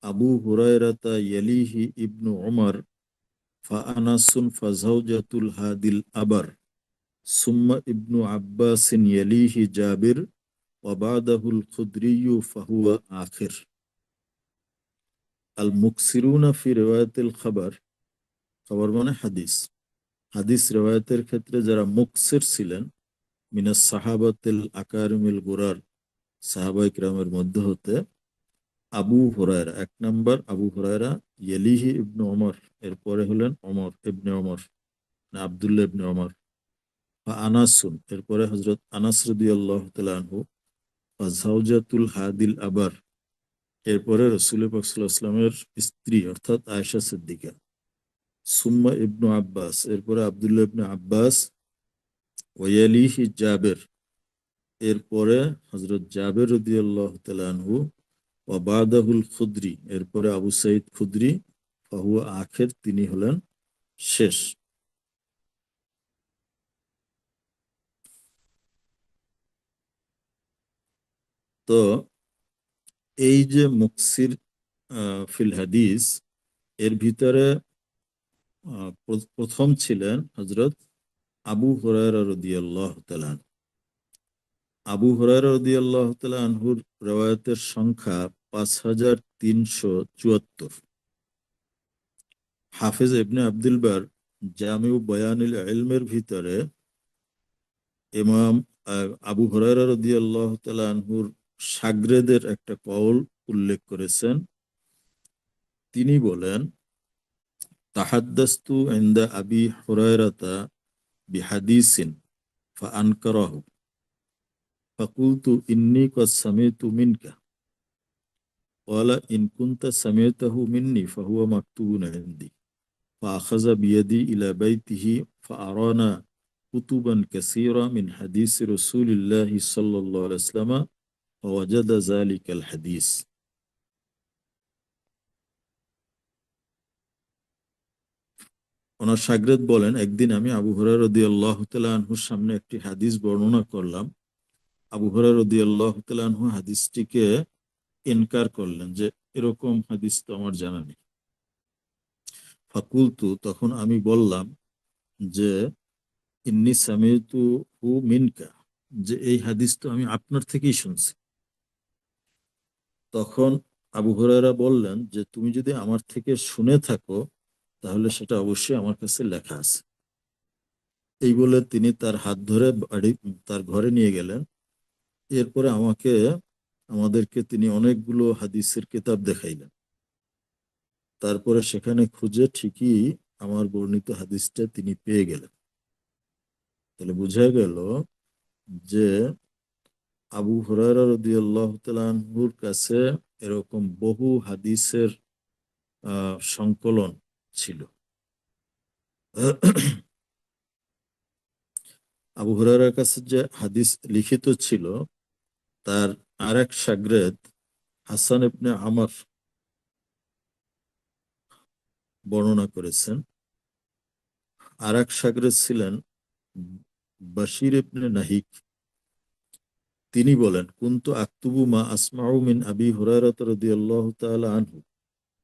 আবু হুরায়রাতা ইয়ালিহি ইবনু উমর ফাআনাসুন ফাজাওজাতুল হাদিল আবার সুম্মা ইবনু আব্বাসিন ইয়ালিহি জাবির ওয়া বাদাহুল খুদরিয়্যু ফাহুয়া আখির। আল মুকসিরুনা ফি রিওয়ায়াতিল খাবার, খবর মানে হাদিস, হাদিস রিওয়ায়াতের ক্ষেত্রে যারা মুকসির ছিলেন মিনাস সাহাবাতিল আকারিমিল গুরার, সাহাবায়ে কিরামের মধ্যে হতে আবু হুরায়রা 1 নম্বর, আবু হুরায়রা, ইয়ালিহি ইবনু ওমর, এরপরে হলেন ওমর ইবনে ওমর না আব্দুল্লাহ ইবনে ওমর, বা আনাসুন, এরপরে হযরত আনাস রাদিয়াল্লাহু তাআলা আনহু, বা যাওজাতুল হাদিল আবার, এরপরে রাসূল পাক সাল্লাল্লাহু আলাইহি ওয়াসাল্লামের স্ত্রী অর্থাৎ আয়েশা সিদ্দিকা, সুম্মা ইবনু আব্বাস, এরপরে আব্দুল্লাহ ইবনে আব্বাস, ওয়ালিহি জাবের, এরপরে হযরত জাবের রাদিয়াল্লাহু তাআলা আনহু, ওয়া বাদাহুল খুদরি, এরপরে আবু সাঈদ খুদরি, ফাহুয়া আখির, তিনি হলেন শেষ। তো এই যে মুকসির ফিল হাদিস এর ভিতরে প্রথম ছিলেন হযরত আবু হুরায়রা রাদিয়াল্লাহু তাআলা আনহু। আবু হুরায়রা রাদিয়াল্লাহু তাআলা আনহুর রওয়ায়াতের সংখ্যা 5374। হাফেজ ইবনে আব্দুল বার জামিউ বয়ানুল ইলমের ভিতরে ইমাম আবু হুরায়রা রাদিয়াল্লাহু তাআলা আনহুর শাগরেদের একটা কওল উল্লেখ করেছেন। তিনি বলেন, তাহাদ্দাসতু ইনদা আবি হুরায়রাতা বিহাদিসিন ফাআনকারাহু ফাকুলতু ইন্নী ক্বাদ সামি'তু মিনকা ক্বালা ইন কুনতা সামি'তাহু মিন্নী ফাহুয়া মাকতুবুন ইনদি ফাআখাযা বিয়াদি ইলা বাইতিহি ফাআরানা কুতুবান কাসীরা মিন হাদিসি রাসূলিল্লাহি সাল্লাল্লাহু আলাইহি ওয়াসাল্লাম ফাওয়াজাদা যালিকাল হাদিস। ওনার শাগরেদ বলেন, একদিন আমি আবু হুরায়রা রাদিয়াল্লাহু তাআলা আনহুর সামনে একটি হাদিস বর্ণনা করলাম। আবু হুরায়রা রাদিয়াল্লাহু তাআলা আনহু হাদিসটিকে ইনকার করলেন যে এরকম হাদিস তো আমার জানা নেই। ফাকুলতু, তখন আমি বললাম যে ইন্নী সামি'তু হু মিনকা, যে এই হাদিস তো আমি আপনার থেকেই শুনছি। তখন আবু হুরায়রা বললেন যে তুমি যদি আমার থেকে শুনে থাকো তাহলে সেটা অবশ্যই আমার কাছে লেখা আছে। এই বলে তিনি তার হাত ধরে তার ঘরে নিয়ে গেলেন। এরপরে আমাদেরকে তিনি অনেকগুলো হাদিসের কিতাব দেখাইলেন। তারপরে সেখানে খুঁজে ঠিকই আমার বর্ণিত হাদিসটা তিনি পেয়ে গেলেন। তাহলে বোঝা গেল যে আবু হুরায়রা রাদিয়াল্লাহু তাআলা আনহুর কাছে এরকম বহু হাদিসের সংকলন ছিল। আবু হুরায়রার কাছে যে হাদিস লিখিত ছিল তার আরেক শাগরেদ হাসান ইবনে আমর বর্ণনা করেছেন। আরেক শাগরেদ ছিলেন বাশির ইবনে নাহিক। তিনি বলেন কুনতু আকতুবু মা আসমাউ মিন আবি হুরায়রা রাদিয়াল্লাহু তাআলা আনহু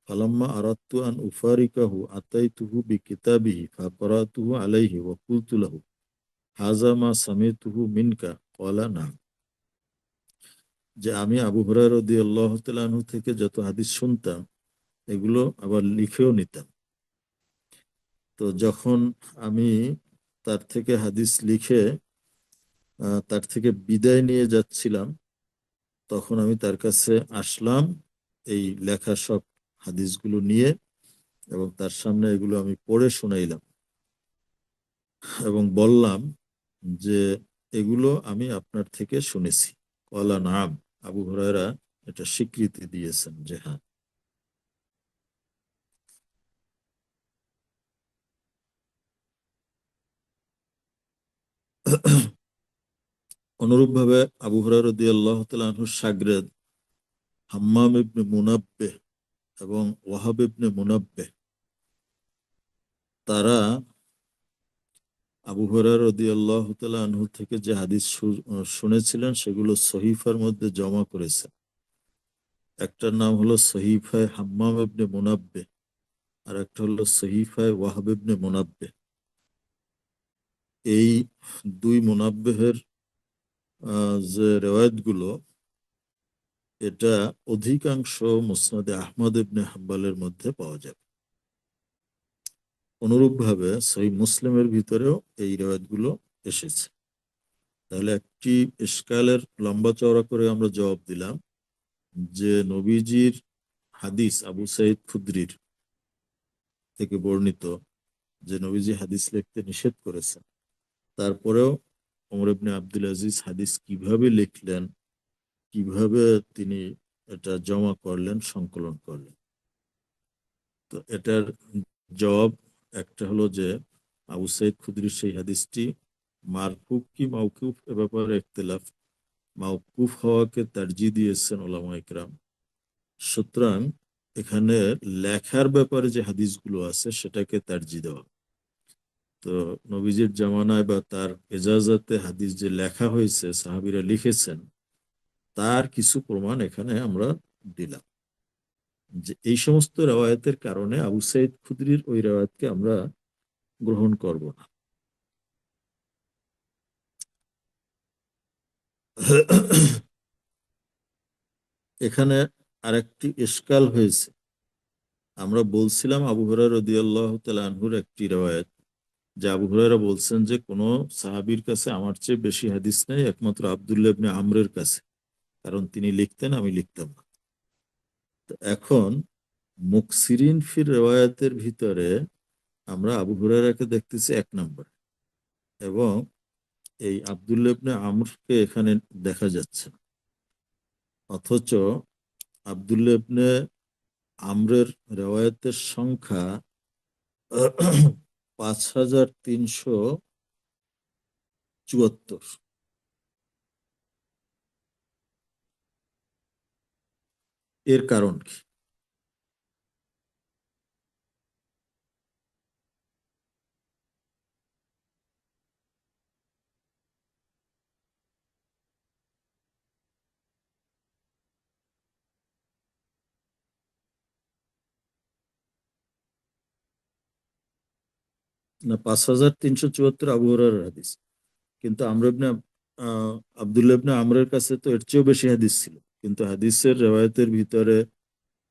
ফালাম্মা আরাদতু আন উফারিকাহু আতাইতুহু বিকিতাবিহি ফাকরাতুহু আলাইহি ওয়া কুলতু লাহু হাযা মা সামিতুহু মিনকা ক্বালা নাম। যে আমি আবু হুরায়রা রাদিয়াল্লাহু তাআলা আনহু থেকে যত হাদিস শুনতাম এগুলো আবার লিখেও নিতাম। তো যখন আমি তার থেকে হাদিস লিখে তার থেকে বিদায় নিয়ে যাচ্ছিলাম তখন আমি তার কাছে আসলাম এই লেখা সব হাদিসগুলো নিয়ে, এবং তার সামনে এগুলো আমি পড়ে শোনাইলাম এবং বললাম যে এগুলো আমি আপনার থেকে শুনেছি। কলা নাম, আবু হুরায়রা এটা স্বীকৃতি দিয়েছেন যে হ্যাঁ। অনুরূপভাবে আবু হুরায়রা রাদিয়াল্লাহু তাআলা আনহুর শাগরেদ হাম্মাম ইবনে মুনাব্বিহ এবং ওয়াহাব ইবনে মুনাব্বিহ তারা আবু হুরায়রা রাদিয়াল্লাহু তাআলা আনহু থেকে যে হাদিস শুনেছিলেন সেগুলো সহিফার মধ্যে জমা করেছেন। একটার নাম হলো সহিফায়ে হাম্মাম ইবনে মুনাব্বিহ আর একটা হলো সহিফায়ে ওয়াহাব ইবনে মুনাব্বিহ। এই দুই মুনাব্বিহের যে রেওয়ায়েতগুলো এটা অধিকাংশ মুসনাদে আহমদ ইবনে হাম্বলের মধ্যে পাওয়া যাবে। অনুরূপভাবে সহিহ মুসলিমের ভিতরেও এই রেওয়ায়েতগুলো এসেছে। তাহলে একটি ইশকালের লম্বা চওড়া করে আমরা জবাব দিলাম যে নবীজির হাদিস আবু সাঈদ খুদরির থেকে বর্ণিত যে নবীজি হাদিস লিখতে নিষেধ করেছেন, তারপরেও ওমর ইবনে আব্দুল আজিজ হাদিস কিভাবে লিখলেন, কিভাবে তিনি এটা জমা করলেন, সংকলন করলেন। তো এটার জবাব একটা হলো যে আবু সাঈদ খুদরির সেই হাদিসটি মারফুক কি মাওকুফ এ ব্যাপারে ইখতিলাফ। মাওকুফ হওয়াকে তারজি দিয়েছেন ওলামা ইকরাম। সুতরাং এখানে লেখার ব্যাপারে যে হাদিসগুলো আছে সেটাকে তারজি দেওয়া। তো নবীজির জামানায় বা তার এজাজাতে হাদিস যে লেখা হয়েছে, সাহাবীরা লিখেছেন, তার কিছু প্রমাণ এখানে আমরা দিলাম যে এই সমস্ত রেওয়ায়তের কারণে আবু সাঈদ খুদরির ওই রেওয়ায়তকে আমরা গ্রহণ করব না। এখানে আরেকটি ইশকাল হয়েছে। আমরা বলছিলাম আবু হুরায়রা রাদিয়াল্লাহু তাআলা আনহুর একটি রেওয়ায়েত যে আবু হুরায়রা বলছেন যে কোনো সাহাবীর কাছে আমার চেয়ে বেশি হাদিস নেই একমাত্র আব্দুল্লাহ ইবনে আমরের কাছে, কারণ তিনি লিখতেন আমি লিখতাম না। তো এখন মুকসিরিন ফির রেওয়ায়াতের ভিতরে আমরা আবু হুরায়রাকে দেখতেছি এক নম্বর, এবং এই আব্দুল্লাহ ইবনে আমরকে এখানে দেখা যাচ্ছে না। অথচ আব্দুল্লাহ ইবনে আমরের রেওয়ায়াতের সংখ্যা 5374। এর কারণ কি? না, 5374 আবু হুরায়রার হাদিস, কিন্তু আমর ইবনে আব্দুল্লাহ ইবনে আমরের কাছে তো এর চেয়েও বেশি হাদিস ছিল, কিন্তু হাদিসের রেওয়ায়তের ভিতরে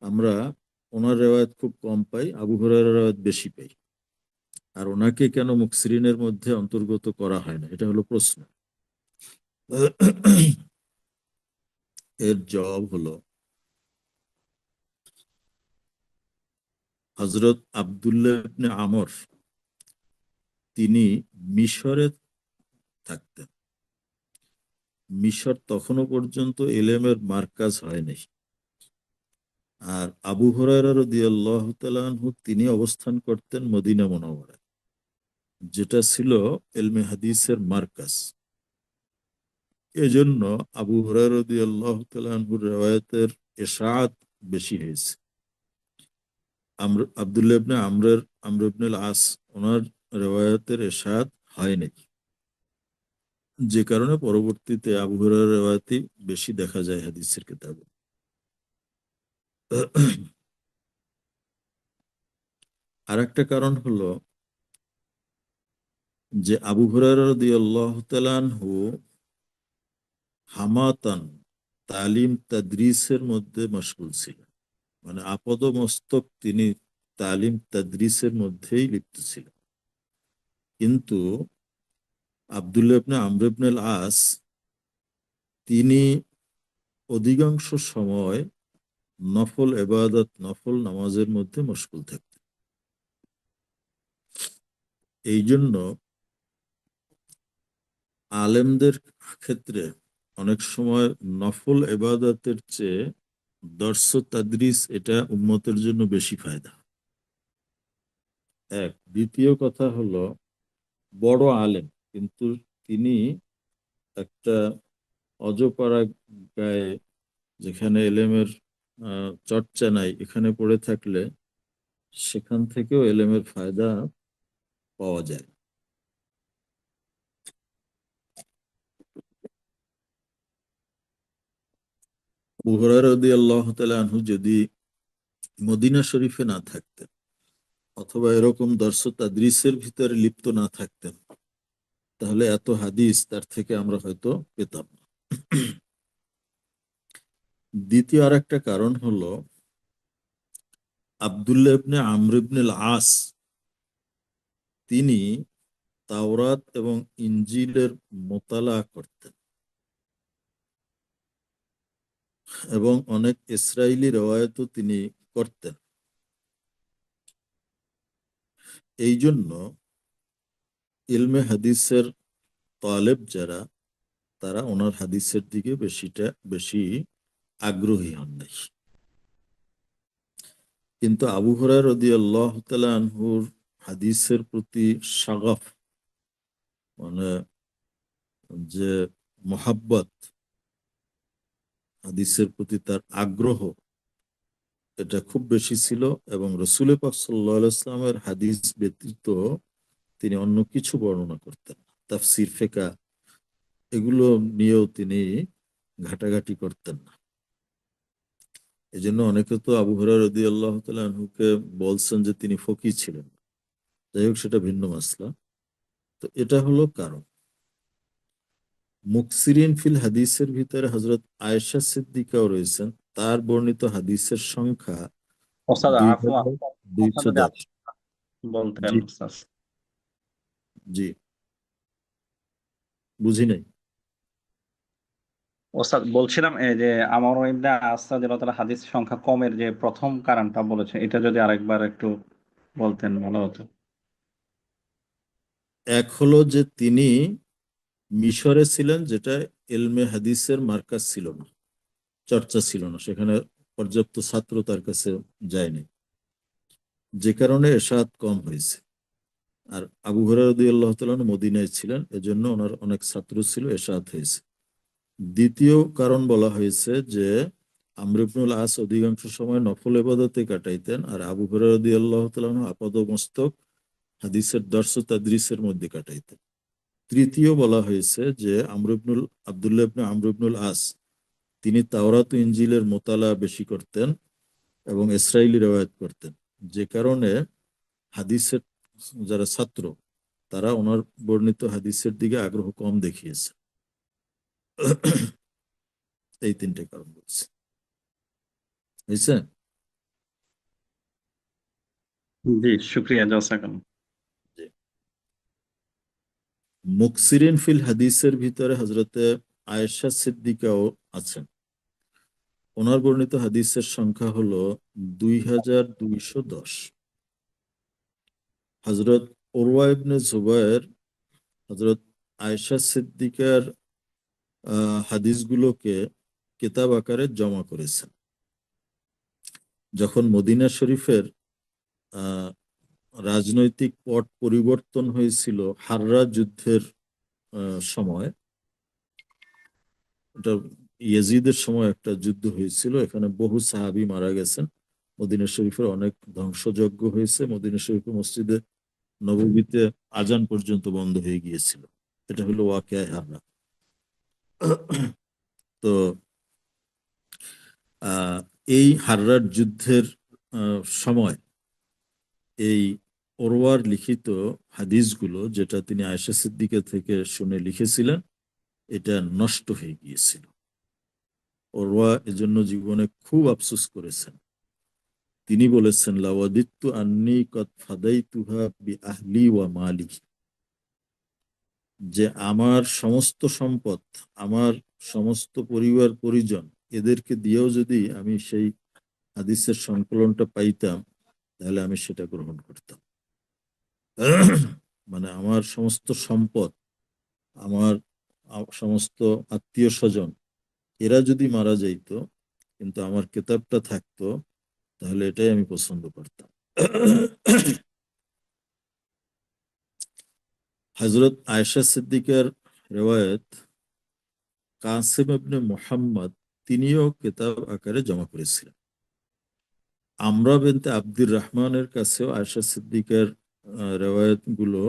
আমরা ওনার রেওয়ায়ত খুব কম পাই, আবু হুরায়রার রেওয়ায়ত বেশি পাই। আর ওনাকে কেন মুকসিরিনের মধ্যে অন্তর্গত করা হয় না, এটা হলো প্রশ্ন। এর জবাব হলো, হযরত আব্দুল্লাহ ইবনে আমর তিনি মিশরে থাকতেন। মিশর তখনও পর্যন্ত এলেমের মার্কাজ হয়নি। আর আবু হুরায়রা রাদিয়াল্লাহু তাআলা আনহু তিনি অবস্থান করতেন মদিনা মুনাওয়ারায়, যেটা ছিল ইলমে হাদিসের মার্কাজ। এজন্য আবু হুরায়রা রাদিয়াল্লাহু তাআলা আনহুর riwayat-এর ইশাআত বেশি হয়েছে। আব্দুল্লাহ ইবনে আমর ইবনে আল-আস ওনার riwayat-এর ইশাআত হয়নি, যে কারণে পরবর্তীতে আবু হুরায়রার riwayat-ই বেশি দেখা যায় হাদিসের কিতাবে। আর একটা কারণ হলো যে আবু হুরায়রা রাদিয়াল্লাহু তাআলা আনহু হামাতান তালিম তাদরিসের মধ্যে মশগুল ছিলেন, মানে আপাদমস্তক তিনি তালিম তাদরিসের মধ্যেই লিপ্ত ছিলেন। কিন্তু আব্দুল্লাহ ইবনে আমর ইবনে আল-আস তিনি অধিকাংশ সময় নফল ইবাদত, নফল নামাজের মধ্যে মশগুল থাকতেন। এই জন্য আলেমদের ক্ষেত্রে অনেক সময় নফল ইবাদতের চেয়ে দর্স তাদরিস এটা উম্মতের জন্য বেশি ফায়দা। এক, দ্বিতীয় কথা হলো বড় আলেম, কিন্তু তিনি একটা অজপাড়া গায়ে, যেখানে এলেমের চর্চা নাই, এখানে পড়ে থাকলে সেখান থেকেও এলেমের ফায়দা পাওয়া যায়। আবু হুরায়রা রাদিয়াল্লাহু তাআলা আনহু যদি মদিনা শরীফে না থাকতেন, অথবা এরকম দর্স তাদরিসের ভিতরে লিপ্ত না থাকতেন, তাহলে এত হাদিস তার থেকে আমরা হয়তো পেতাম না। দ্বিতীয় আর একটা কারণ হলো আব্দুল্লাহ ইবনে আমর ইবনে আল-আস তিনি তাওরাত এবং ইনজিলের মোতালা করতেন এবং অনেক ইসরায়েলি রওয়ায়াতও তিনি করতেন। এই জন্য ইলমে হাদিসের তালেব যারা, তারা ওনার হাদিসের দিকে বেশি আগ্রহী হন নাই। কিন্তু আবু হুরায়রা রাদিয়াল্লাহু তাআলা আনহুর হাদিসের প্রতি শাগাফ, মানে যে মোহাব্বত, হাদিসের প্রতি তার আগ্রহ, এটা খুব বেশি ছিল। এবং রসুল পাক সাল্লাল্লাহু আলাইহি ওয়াসাল্লামের হাদিস ব্যতীত তিনি অন্য কিছু বর্ণনা করতেন না। তাফসির, ফিকহ এগুলো নিয়েও তিনি ঘাটাঘাটি করতেন না। এই জন্য অনেকে তো আবু হুরায়রা রাদিয়াল্লাহু তাআলা আনহুকে বলছেন যে তিনি ফকিহ ছিলেন। যাই হোক, সেটা ভিন্ন মাসলা। তো এটা হলো কারণ। মুকসিরিন ফিল হাদিসের ভিতরে হযরত আয়েশা সিদ্দিকাও রয়েছেন। তার বর্ণিত হাদিসের সংখ্যা ওস্তাদ দুই আফওয়ান, হাজার ওস্তাদ দুইশো যদি দশ আপনি বলতেন জি, ওস্তাদ। জি, বুঝি নাই। ওস্তাদ বলছিলাম এই যে আমার ইবনে আস রাদিয়াল্লাহু তাআলা হাদিস সংখ্যা কমের যে প্রথম কারণটা বলেছে, এটা যদি আরেকবার একটু বলতেন ভালো হতো। এক হলো যে তিনি মিশরে ছিলেন, যেটা ইলমে হাদিসের মার্কাজ ছিল না, চর্চা ছিল না, সেখানে পর্যাপ্ত ছাত্র তার কাছে যায়নি, যে কারণে এরশাদ কম হয়েছে। আর আবু হুরায়রা রাদিয়াল্লাহু তাআলা আনহু মদিনায় ছিলেন, এজন্য ওনার অনেক ছাত্র ছিল, এরশাদ হয়েছে। দ্বিতীয় কারণ বলা হয়েছে যে আমর ইবনুল আস অধিকাংশ সময় নফল ইবাদতে কাটাইতেন, আর আবু হুরায়রা রাদিয়াল্লাহু তাআলা আনহু আপাদমস্তক হাদিসের দর্স তাদরিসের মধ্যে কাটাইতেন। তৃতীয় বলা হয়েছে যে আব্দুল্লাহ ইবনে আমর ইবনুল আস তিনি তাওরাত ও ইনজিলের মোতালা বেশি করতেন এবং ইসরাইলি রওয়ায়াত করতেন, যে কারণে হাদিসের যারা ছাত্র, তারা ওনার বর্ণিত হাদিসের দিকে আগ্রহ কম দেখিয়েছে। এই তিনটে কারণ বলছে, বুঝছে? জি, শুক্রিয়া, জাযাকাল্লাহ। জি। মুকসিরিন ফিল হাদিসের ভিতরে হজরতে আয়েশা সিদ্দিকাও আছেন। ওনার বর্ণিত হাদিসের সংখ্যা হলো 2210। হজরত উরওয়া ইবনে জুবায়ের হজরত আয়েশা সিদ্দিকার হাদিসগুলোকে কিতাব আকারে জমা করেছেন। যখন মদিনা শরীফের আহ, রাজনৈতিক পট পরিবর্তন হয়েছিল হাররা যুদ্ধের সময়, এটা ইয়াজিদের সময় একটা যুদ্ধ হয়েছিল, এখানে বহু সাহাবী মারা গেছেন, মদিনা শরীফের অনেক ধ্বংসযজ্ঞ হয়েছে, মদিনা শরীফের মসজিদে নববীতে আজান পর্যন্ত বন্ধ হয়ে গিয়েছিল। এটা হলো ওয়াকিয়া হাররা। তো আহ, এই হাররার যুদ্ধের সময় এই ওরওয়ার লিখিত হাদিসগুলো, যেটা তিনি আয়েশা সিদ্দিকা থেকে শুনে লিখেছিলেন, এটা নষ্ট হয়ে গিয়েছিল। ওরওয়া এজন্য জীবনে খুব আফসোস করেছেন। তিনি বলেছেন, লাওয়াদিত্তু আন্নি কদ ফাদাইতুহা বি আহলি ওয়া মালি, যে আমার সমস্ত সম্পদ, আমার সমস্ত পরিবার পরিজন, এদেরকে দিয়েও যদি আমি সেই হাদিসের সংকলনটা পাইতাম, তাহলে আমি সেটা গ্রহণ করতাম। মানে আমার সমস্ত সম্পদ, আমার সমস্ত আত্মীয় স্বজন, এরা যদি মারা যাইতো কিন্তু আমার কিতাবটা থাকতো, তাহলে এটাই আমি পছন্দ করতাম। হজরত আয়েশা সিদ্দিকার রেওয়ায়ত, কাসিম ইবনে মুহাম্মদ তিনিও কিতাব আকারে জমা করেছিলেন। আমরা বিনতে আব্দুর রহমানের কাছেও আয়েশা সিদ্দিকার রেওয়ায়ত গুলো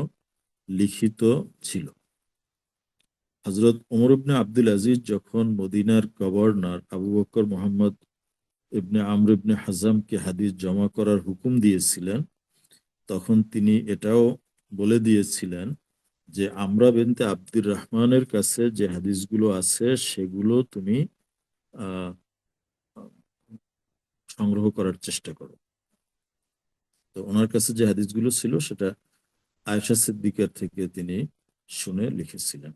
লিখিত ছিল। হজরত ওমর ইবনে আব্দুল আজিজ যখন মদিনার গভর্নর আবু বকর মোহাম্মদ ইবনে আমর ইবনে হাজামকে হাদিস জমা করার হুকুম দিয়েছিলেন, তখন তিনি এটাও বলে দিয়েছিলেন যে আমরা বিনতে আব্দুর রহমানের কাছে যে হাদিসগুলো আছে সেগুলো তুমি আহ সংগ্রহ করার চেষ্টা করো। তো ওনার কাছে যে হাদিসগুলো ছিল সেটা আয়েশা সিদ্দিকার থেকে তিনি শুনে লিখেছিলেন।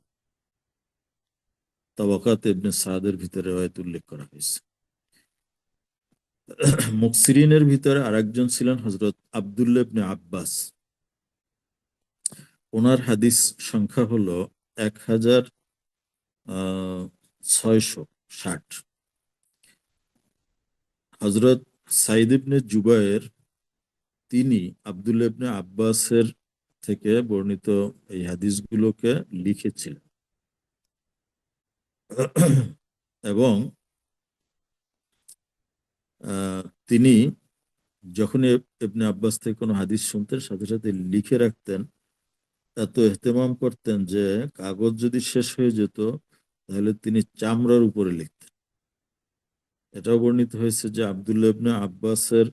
তাবাকাত ইবনে সাদের ভিতরে রওয়ায়াত উল্লেখ করা হয়েছে। মুকসিরিনের ভিতরে আরেকজন ছিলেন হজরত আব্দুল্লাহ ইবনে আব্বাস। ওনার হাদিস সংখ্যা হলো 1660। হজরত সাইদ ইবনে জুবায়ের তিনি আব্দুল্লাহ ইবনে আব্বাসের থেকে বর্ণিত এই হাদিসগুলোকে লিখেছিলেন। এবং তিনি যখন ইবনে আব্বাস থেকে কোনো হাদিস শুনতেন, সাথে সাথে লিখে রাখতেন। এত এহতেমাম করতেন যে কাগজ যদি শেষ হয়ে যেত, তাহলে তিনি চামড়ার উপরে লিখতেন। এটাও বর্ণিত হয়েছে যে আব্দুল্লাহ ইবনে আব্বাসের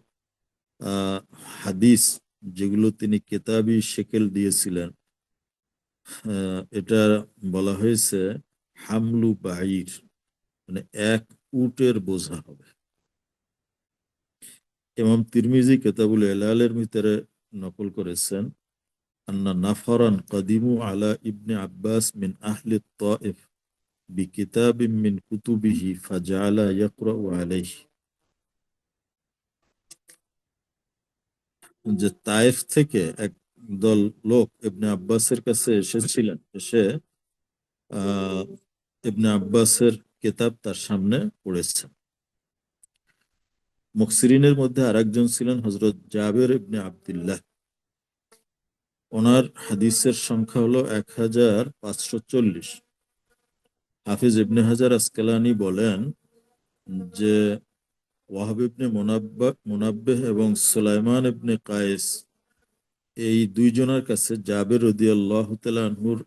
আহ হাদিস, যেগুলো তিনি কেতাবি শেকেল দিয়েছিলেন, এটা বলা হয়েছে হামলু বাহির, মানে এক উটের বোঝা হবে। ইমাম তিরমিজি কেতাবুল এলালের ভিতরে নকল করেছেন, আন্না নাফারান কাদিমু আলা ইবনে আব্বাস মিন আহলি তাইফ বিকিতাবিম মিন কুতুবিহি ফাজাআলা ইয়াকরাউ আলাইহি, যে তায়েফ থেকে এক দল লোক ইবনে আব্বাসের কাছে এসেছিলেন, এসে আহ ইবনে আব্বাসের কিতাব তার সামনে পড়েছেন। মুকসিরিনের মধ্যে আরেকজন ছিলেন হজরত জাবের ইবনে আব্দুল্লাহ। ওনার হাদিসের সংখ্যা হলো 1540। হাফিজ ইবনে হাজার আসকালানি বলেন যে ওয়াহাব ইবনে মুনাব্বাহ এবং সুলাইমান ইবনে কায়েস, এই দুইজনের কাছে জাবের রাদিয়াল্লাহু তাআলা আনহুর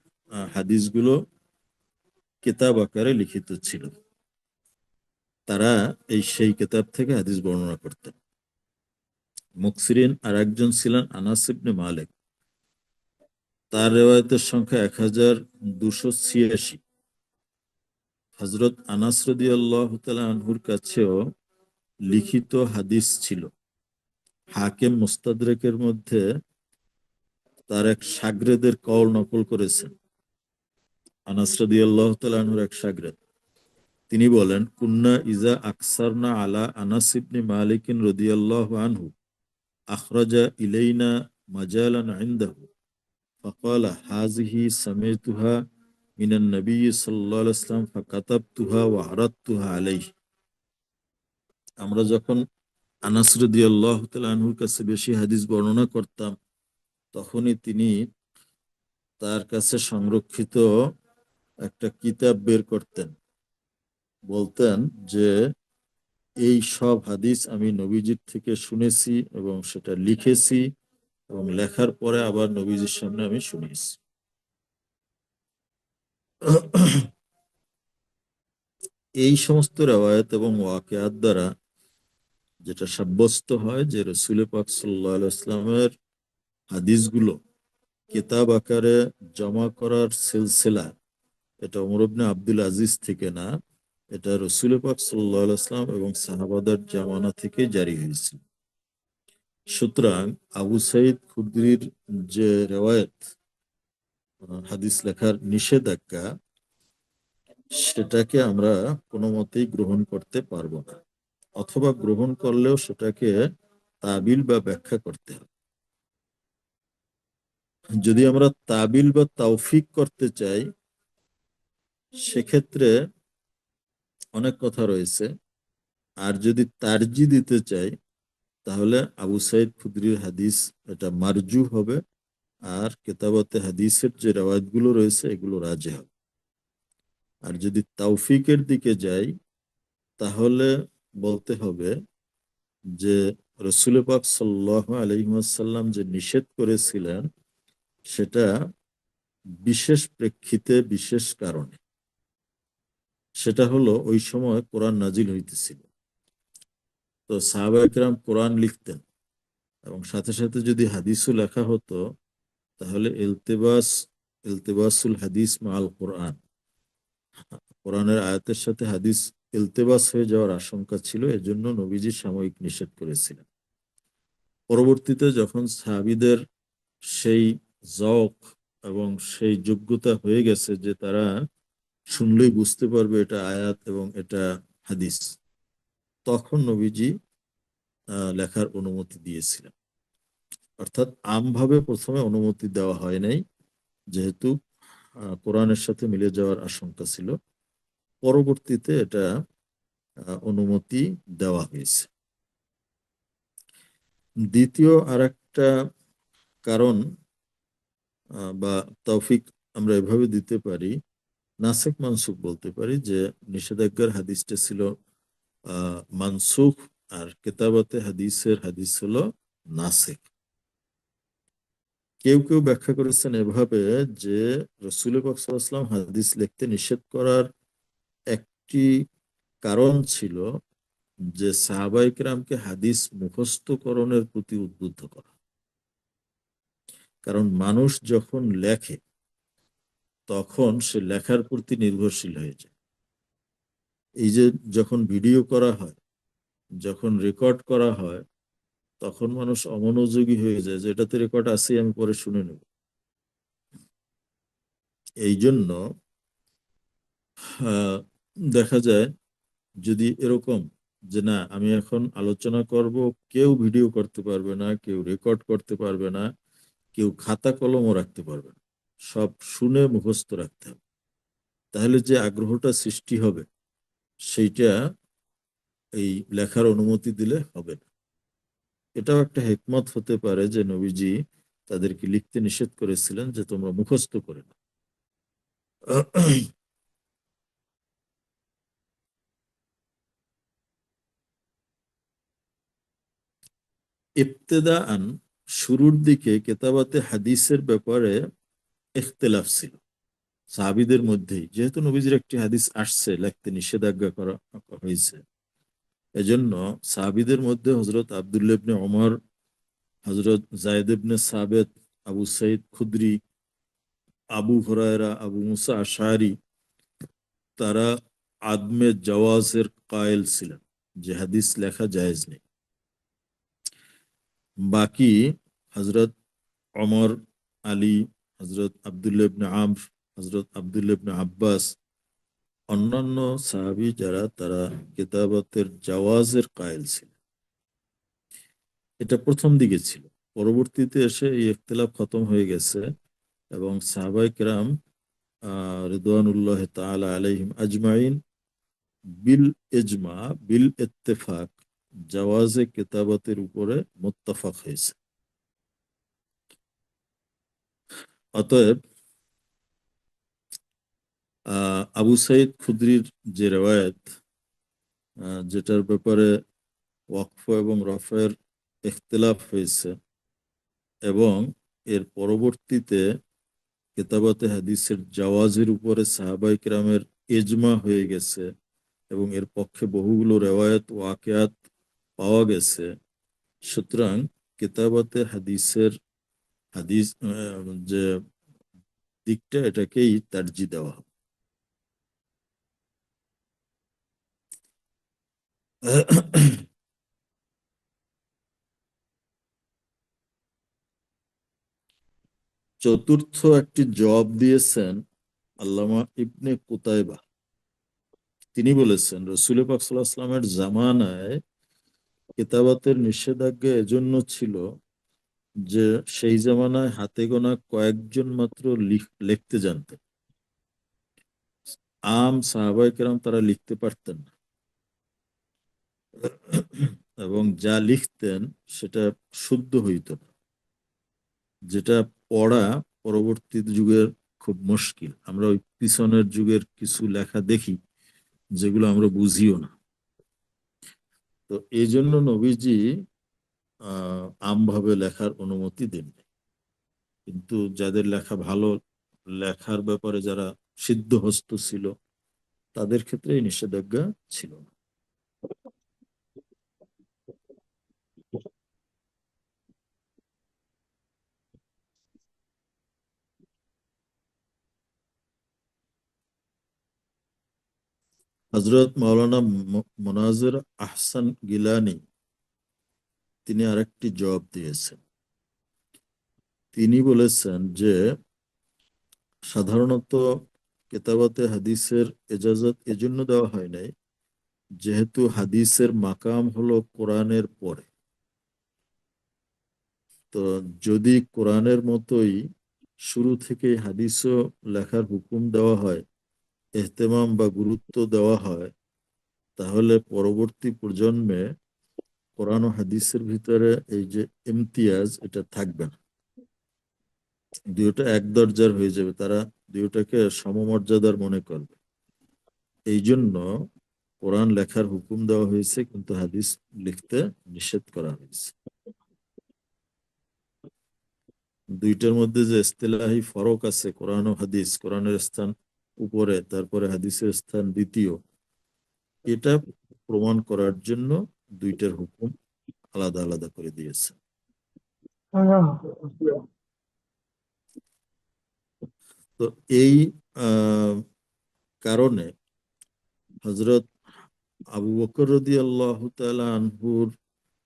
হাদিসগুলো কিতাব আকারে লিখিত ছিল। তারা সেই কিতাব থেকে হাদিস বর্ণনা করতেন। মুকসিরিন আর একজন ছিলেন আনাস ইবনে মালিক। তার রেওয়ায়তের সংখ্যা 1286। হযরত আনাস রাদিয়াল্লাহু তাআলা আনহুর কাছেও লিখিত হাদিস ছিল। হাকিম মুস্তাদরাকের মধ্যে তার এক শাগরেদের কওল নকল করেছেন। আনাস রাদিয়াল্লাহু তাআলা আনহুর এক শাগরেদ, তিনি বলেন, কুন্না ইজা আকসারনা আলা আনাস ইবনে মালিক রাদিয়াল্লাহু আনহু আখরাজা ইলাইনা মাজালান ইনদাহু ফাকালা হাযিহি সামি'তুহা মিনান নবী সাল্লাল্লাহু আলাইহি ওয়াসাল্লাম ফাকাতাবতুহা ওয়া আরাদতুহা আলাইহি। আমরা যখন আনাস রাদিয়াল্লাহু তাআলা আনহুর কাছে বেশি হাদিস বর্ণনা করতাম, তখনই তিনি তার কাছে সংরক্ষিত একটা কিতাব বের করতেন, বলতেন যে এই সব হাদিস আমি নবীজির থেকে শুনেছি এবং সেটা লিখেছি এবং লেখার পরে আবার নবীজির সামনে আমি শুনিয়েছি। এই সমস্ত রেওয়ায়াত এবং ওয়াকিয়াত দ্বারা যেটা সাব্যস্ত হয় যে রাসূল পাক সাল্লাল্লাহু আলাইহি ওয়াসাল্লামের হাদিসগুলো কিতাব আকারে জমা করার সিলসিলা, এটা ওমর ইবনে আব্দুল আজিজ থেকে না, এটা রাসূল পাক সাল্লাল্লাহু আলাইহি ওয়াসাল্লাম এবং সাহাবাদের জামানা থেকে জারি হয়েছিল। সুতরাং আবু সাঈদ খুদরির যে রেওয়ায়াত, হাদিস লেখার নিষেধাজ্ঞা, সেটাকে আমরা কোনো মতেই গ্রহণ করতে পারবো না, অথবা গ্রহণ করলেও সেটাকে তাবিল বা ব্যাখ্যা করতে হবে। যদি আমরা তাবিল বা তাওফিক করতে চাই, সেক্ষেত্রে অনেক কথা রয়েছে। আর যদি তারজি দিতে চাই, তাহলে আবু সাঈদ খুদরির হাদিস এটা মারজু হবে, আর কেতাবতে হাদিসের যে রেওয়ায়াতগুলো রয়েছে এগুলো রাজে হবে। আর যদি তাওফিকের দিকে যাই, তাহলে বলতে হবে যে রাসূল পাক সাল্লাল্লাহু আলাইহি ওয়াসাল্লাম যে নিষেধ করেছিলেন, সেটা বিশেষ প্রেক্ষিতে, বিশেষ কারণে। সেটা হলো ওই সময় কোরআন নাজিল হইতেছিল, তো সাহাবায়ে কেরাম কোরআন লিখতেন এবং সাথে সাথে যদি হাদিসও লেখা হতো, তাহলে ইলতিবাসুল হাদিস মাআল কোরআন, কোরআনের আয়াতের সাথে হাদিস ইলতিবাস হয়ে যাওয়ার আশঙ্কা ছিল। এজন্য নবীজি সাময়িক নিষেধ করেছিলেন। পরবর্তীতে যখন সাহাবীদের সেই যৌক এবং সেই যোগ্যতা হয়ে গেছে যে তারা শুনলেই বুঝতে পারবে এটা আয়াত এবং এটা হাদিস, তখন নবীজি লেখার অনুমতি দিয়েছিলেন। অর্থাৎ আমভাবে প্রথমে অনুমতি দেওয়া হয় নাই, যেহেতু কোরআনের সাথে মিলে যাওয়ার আশঙ্কা ছিল। পরবর্তীতে এটা অনুমতি দেওয়া হয়েছে। দ্বিতীয় আরেকটা কারণ বা তৌফিক আমরা এভাবে দিতে পারি, নাসেখ মানসুখ বলতে পারি, যে নিষেধাজ্ঞার হাদিসটা ছিল মানসুখ, আর কেতাবতে হাদিসের হাদিস হলো নাসেখ। কেউ কেউ ব্যাখ্যা করেছেন এভাবে যে রাসূল পাক সাল্লাল্লাহু আলাইহি ওয়াসাল্লাম হাদিস লিখতে নিষেধ করার একটি কারণ ছিল যে সাহাবায়ে কেরামকে হাদিস মুখস্থকরণের প্রতি উদ্বুদ্ধ করা। কারণ মানুষ যখন লেখে, তখন সে লেখার প্রতি নির্ভরশীল হয়ে যায়। এই যে যখন ভিডিও করা হয়, যখন রেকর্ড করা হয়, তখন মানুষ অমনোযোগী হয়ে যায় যে এটাতে রেকর্ড আছে, আমি পরে শুনে নেব। এই জন্য দেখা যায় যদি এরকম যে না, আমি এখন আলোচনা করব, কেউ ভিডিও করতে পারবে না, কেউ রেকর্ড করতে পারবে না, কেউ খাতা কলমও রাখতে পারবে না, সব শুনে মুখস্থ রাখতে হবে, তাহলে যে আগ্রহটা সৃষ্টি হবে, সেইটা এই লেখার অনুমতি দিলে হবে না। এটাও একটা হিকমত হতে পারে যে নবীজি তাদেরকে লিখতে নিষেধ করেছিলেন যে তোমরা মুখস্থ করে নাও। ইবতেদাআন শুরুর দিকে কেতাবাতে হাদিসের ব্যাপারে ইখতিলাফ ছিল সাহাবীদের মধ্যেই, যেহেতু নবীজির একটি হাদিস আসছে, লিখতে নিষেধাজ্ঞা করা হয়েছে। এজন্য সাহাবীদের মধ্যে হযরত আব্দুল্লাহ ইবনে ওমর, হযরত যায়েদ ইবনে সাবিত, আবু সাঈদ খুদরি, আবু হুরায়রা, আবু মুসা আশআরী, তারা আদমে জাওয়াজের কায়েল ছিলেন, যে হাদিস লেখা জায়েজ নেই। বাকি হজরত ওমর, আলী, হজরত আব্দুল্লাহ ইবনে আমর, হজরত আব্দুল্লাহ ইবনে আব্বাস, অন্যান্য সাহাবী যারা, তারা কিতাবতের জাওয়াজের কায়েল ছিল। এটা প্রথম দিকে ছিল, পরবর্তীতে এসে এই ইখতিলাফ খতম হয়ে গেছে এবং সাহাবায়ে কেরাম রিদওয়ানুল্লাহ তাআলা আলাইহিম আজমাইন বিল ইজমা, বিল ইত্তেফাক জাওয়াজে কিতাবতের উপরে মুত্তাফাক হয়েছে। অতএব আবু সাইদ খুদরির যে রেওয়ায়েত, যেটার ব্যাপারে ওয়াকফ এবং রফের ইখতিলাফ হয়েছে এবং এর পরবর্তীতে কিতাবতে হাদিসের জাওয়াজের উপরে সাহাবায়ে কেরামের ইজমা হয়ে গেছে এবং এর পক্ষে বহুগুলো রেওয়ায়েত ও ওয়াকিয়াত পাওয়া গেছে। সুতরাং কিতাবতে হাদিসের যে দিকটা, এটাকেই তারজি দেওয়া হবে। চতুর্থ একটি জবাব দিয়েছেন আল্লামা ইবনে কুতাইবা। তিনি বলেছেন, রসুল পাক সাল্লাল্লাহু আলাইহি ওয়াসাল্লামের জামানায় কিতাবতের নিষেধাজ্ঞা এজন্য ছিল যে সেই জামানায় হাতে গোনা কয়েকজন মাত্র লিখতে জানতেন। সাহাবায়ে কেরাম তারা লিখতে পারতেন না এবং যা লিখতেন সেটা শুদ্ধ হইত না, যেটা পড়া পরবর্তী যুগের খুব মুশকিল। আমরা ওই পিছনের যুগের কিছু লেখা দেখি যেগুলো আমরা বুঝিও না। তো এই জন্য নবীজি আমভাবে লেখার অনুমতি দেননি। কিন্তু যাদের লেখা ভালো, লেখার ব্যাপারে যারা সিদ্ধহস্ত ছিল, তাদের ক্ষেত্রে এই নিষেধাজ্ঞা ছিল না। হজরত মাওলানা মোনাজের আহসান গিলানি তিনি আরেকটি জবাব দিয়েছেন। তিনি বলেছেন যে সাধারণত কেতাবাতে হাদিসের এজাজত এজন্য দেওয়া হয় নাই যেহেতু হাদিসের মাকাম হলো কোরআনের পরে। তো যদি কোরআনের মতোই শুরু থেকে হাদিসও লেখার হুকুম দেওয়া হয়, এহতেমাম বা গুরুত্ব দেওয়া হয়, তাহলে পরবর্তী প্রজন্মে কোরআন ও হাদিসের ভিতরে এই যে ইমতিয়াজ, এটা থাকবে না। দুইটা এক দরজার হয়ে যাবে, তারা দুইটাকে সমমর্যাদার মনে করবে। এই জন্য কোরআন লেখার হুকুম দেওয়া হয়েছে কিন্তু হাদিস লিখতে নিষেধ করা হয়েছে। দুইটার মধ্যে যে ইস্তিলাহি ফরক আছে, কোরআন ও হাদিস, কোরআনের স্থান উপরে, তারপরে হাদিসের স্থান দ্বিতীয়, এটা প্রমাণ করার জন্য দুইটার হুকুম আলাদা আলাদা করে দিয়েছে। তো এই কারণে হজরত আবু বকর রাদিয়াল্লাহু তাআলা আনহুর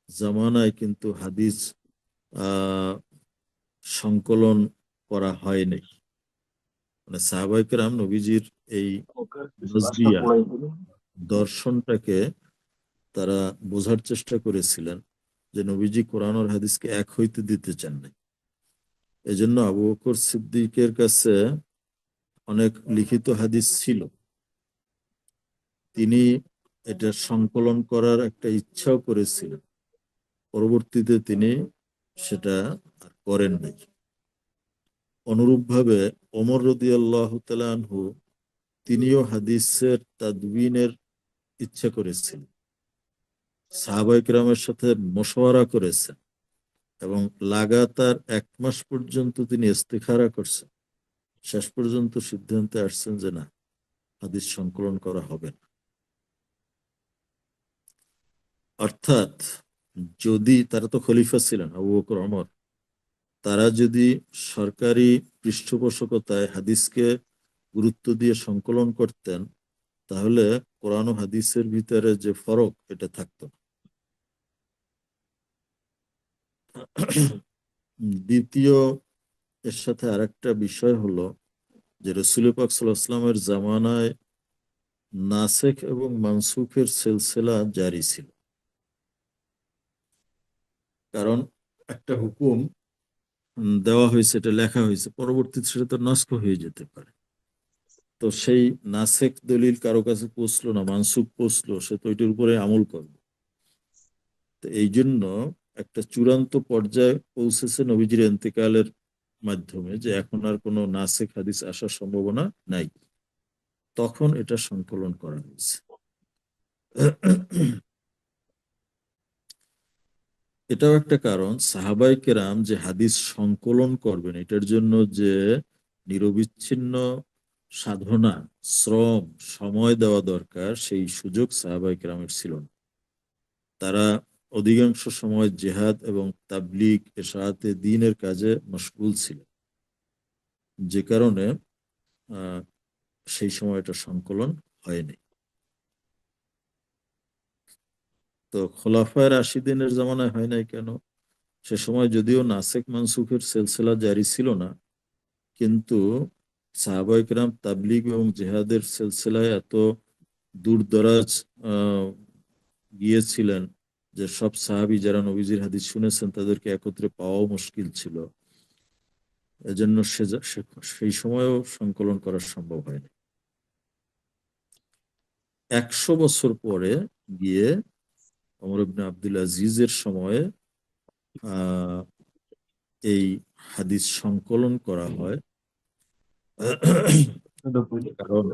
জামানায় কিন্তু হাদিস সংকলন করা হয়নি। মানে সাহাবায়ে কেরাম নবীজির এই নজরিয়া দর্শনটাকে তারা বোঝার চেষ্টা করেছিলেন যে নবীজি কোরআন আর হাদিসকে এক হইতে দিতে চান নাই। এজন্য আবু বকর সিদ্দিকের কাছে অনেক লিখিত হাদিস ছিল, তিনি এটা সংকলন করার একটা ইচ্ছাও করেছিলেন। পরবর্তীতে তিনি সেটা আর করেন নাই। অনুরূপভাবে ওমর রাদিয়াল্লাহু তাআলা আনহু তিনিও হাদিসের তাদবিনের ইচ্ছা করেছিলেন, সাহাবায়ে কেরামের সাথে মশওয়ারা করেছেন এবং লাগাতার 1 মাস পর্যন্ত তিনি ইস্তিখারা করছেন। শেষ পর্যন্ত সিদ্ধান্তে আসছেন যে না, হাদিস সংকলন করা হবে না। অর্থাৎ যদি তারা তো খলিফা ছিলেন আবু বকর ওমর, তারা যদি সরকারি পৃষ্ঠপোষকতায় হাদিসকে গুরুত্ব দিয়ে সংকলন করতেন, তাহলে কোরআন ও হাদিসের ভিতরে যে ফরক এটা থাকতো না। দ্বিতীয়, এর সাথে আরেকটা বিষয় হলো যে রসুল পাক সাল্লাল্লাহু আলাইহি ওয়াসাল্লামের জামানায় নাসেখ এবং মানসুখের সিলসিলা জারি ছিল। কারণ একটা হুকুম দেওয়া হয়েছে, এটা লেখা হয়েছে, পরবর্তীতে সেটা তো নস্খ হয়ে যেতে পারে। তো সেই নাসেখ দলিল কারো কাছে পৌঁছলো না, মানসুখ পৌঁছলো, সে তো ওইটার উপরে আমল করবে। তো এই জন্য একটা চূড়ান্ত পর্যায়ে পৌঁছেছে নবীজির ইন্তেকালের মাধ্যমে, যে এখন আর কোনো নাসেখ হাদিস আসার সম্ভাবনা নাই। তখন এটা সংকলন করা হয়েছে। এটাও একটা কারণ, সাহাবাই কেরাম যে হাদিস সংকলন করবেন এটার জন্য যে নিরবিচ্ছিন্ন সাধনা, শ্রম, সময় দেওয়া দরকার, সেই সুযোগ সাহাবাই কেরামের ছিল না। তারা অধিকাংশ সময় জেহাদ এবং তাবলিগ, এশাআতে দ্বীনের কাজে মশগুল ছিল, যে কারণে আহ, সেই সময় এটা সংকলন হয়নি। তো খোলাফায়ে রাশিদিনের জামানায় হয় নাই কেন? সে সময় যদিও নাসেখ মানসুখের সিলসিলা জারি ছিল না, কিন্তু সাহাবায়ে কেরাম তাবলিগ এবং জেহাদের সিলসিলায় এত দূর দরাজ আহ, গিয়েছিলেন যে সব সাহাবী যারা নবীজির হাদিস শুনেছেন তাদেরকে একত্রে পাওয়াও মুশকিল ছিল। এজন্য সেই সময়েও সংকলন করা সম্ভব হয়নি। 100 বছর পরে গিয়ে ওমর ইবনে আব্দুল আজিজের সময়ে আহ, এই হাদিস সংকলন করা হয়। কারণ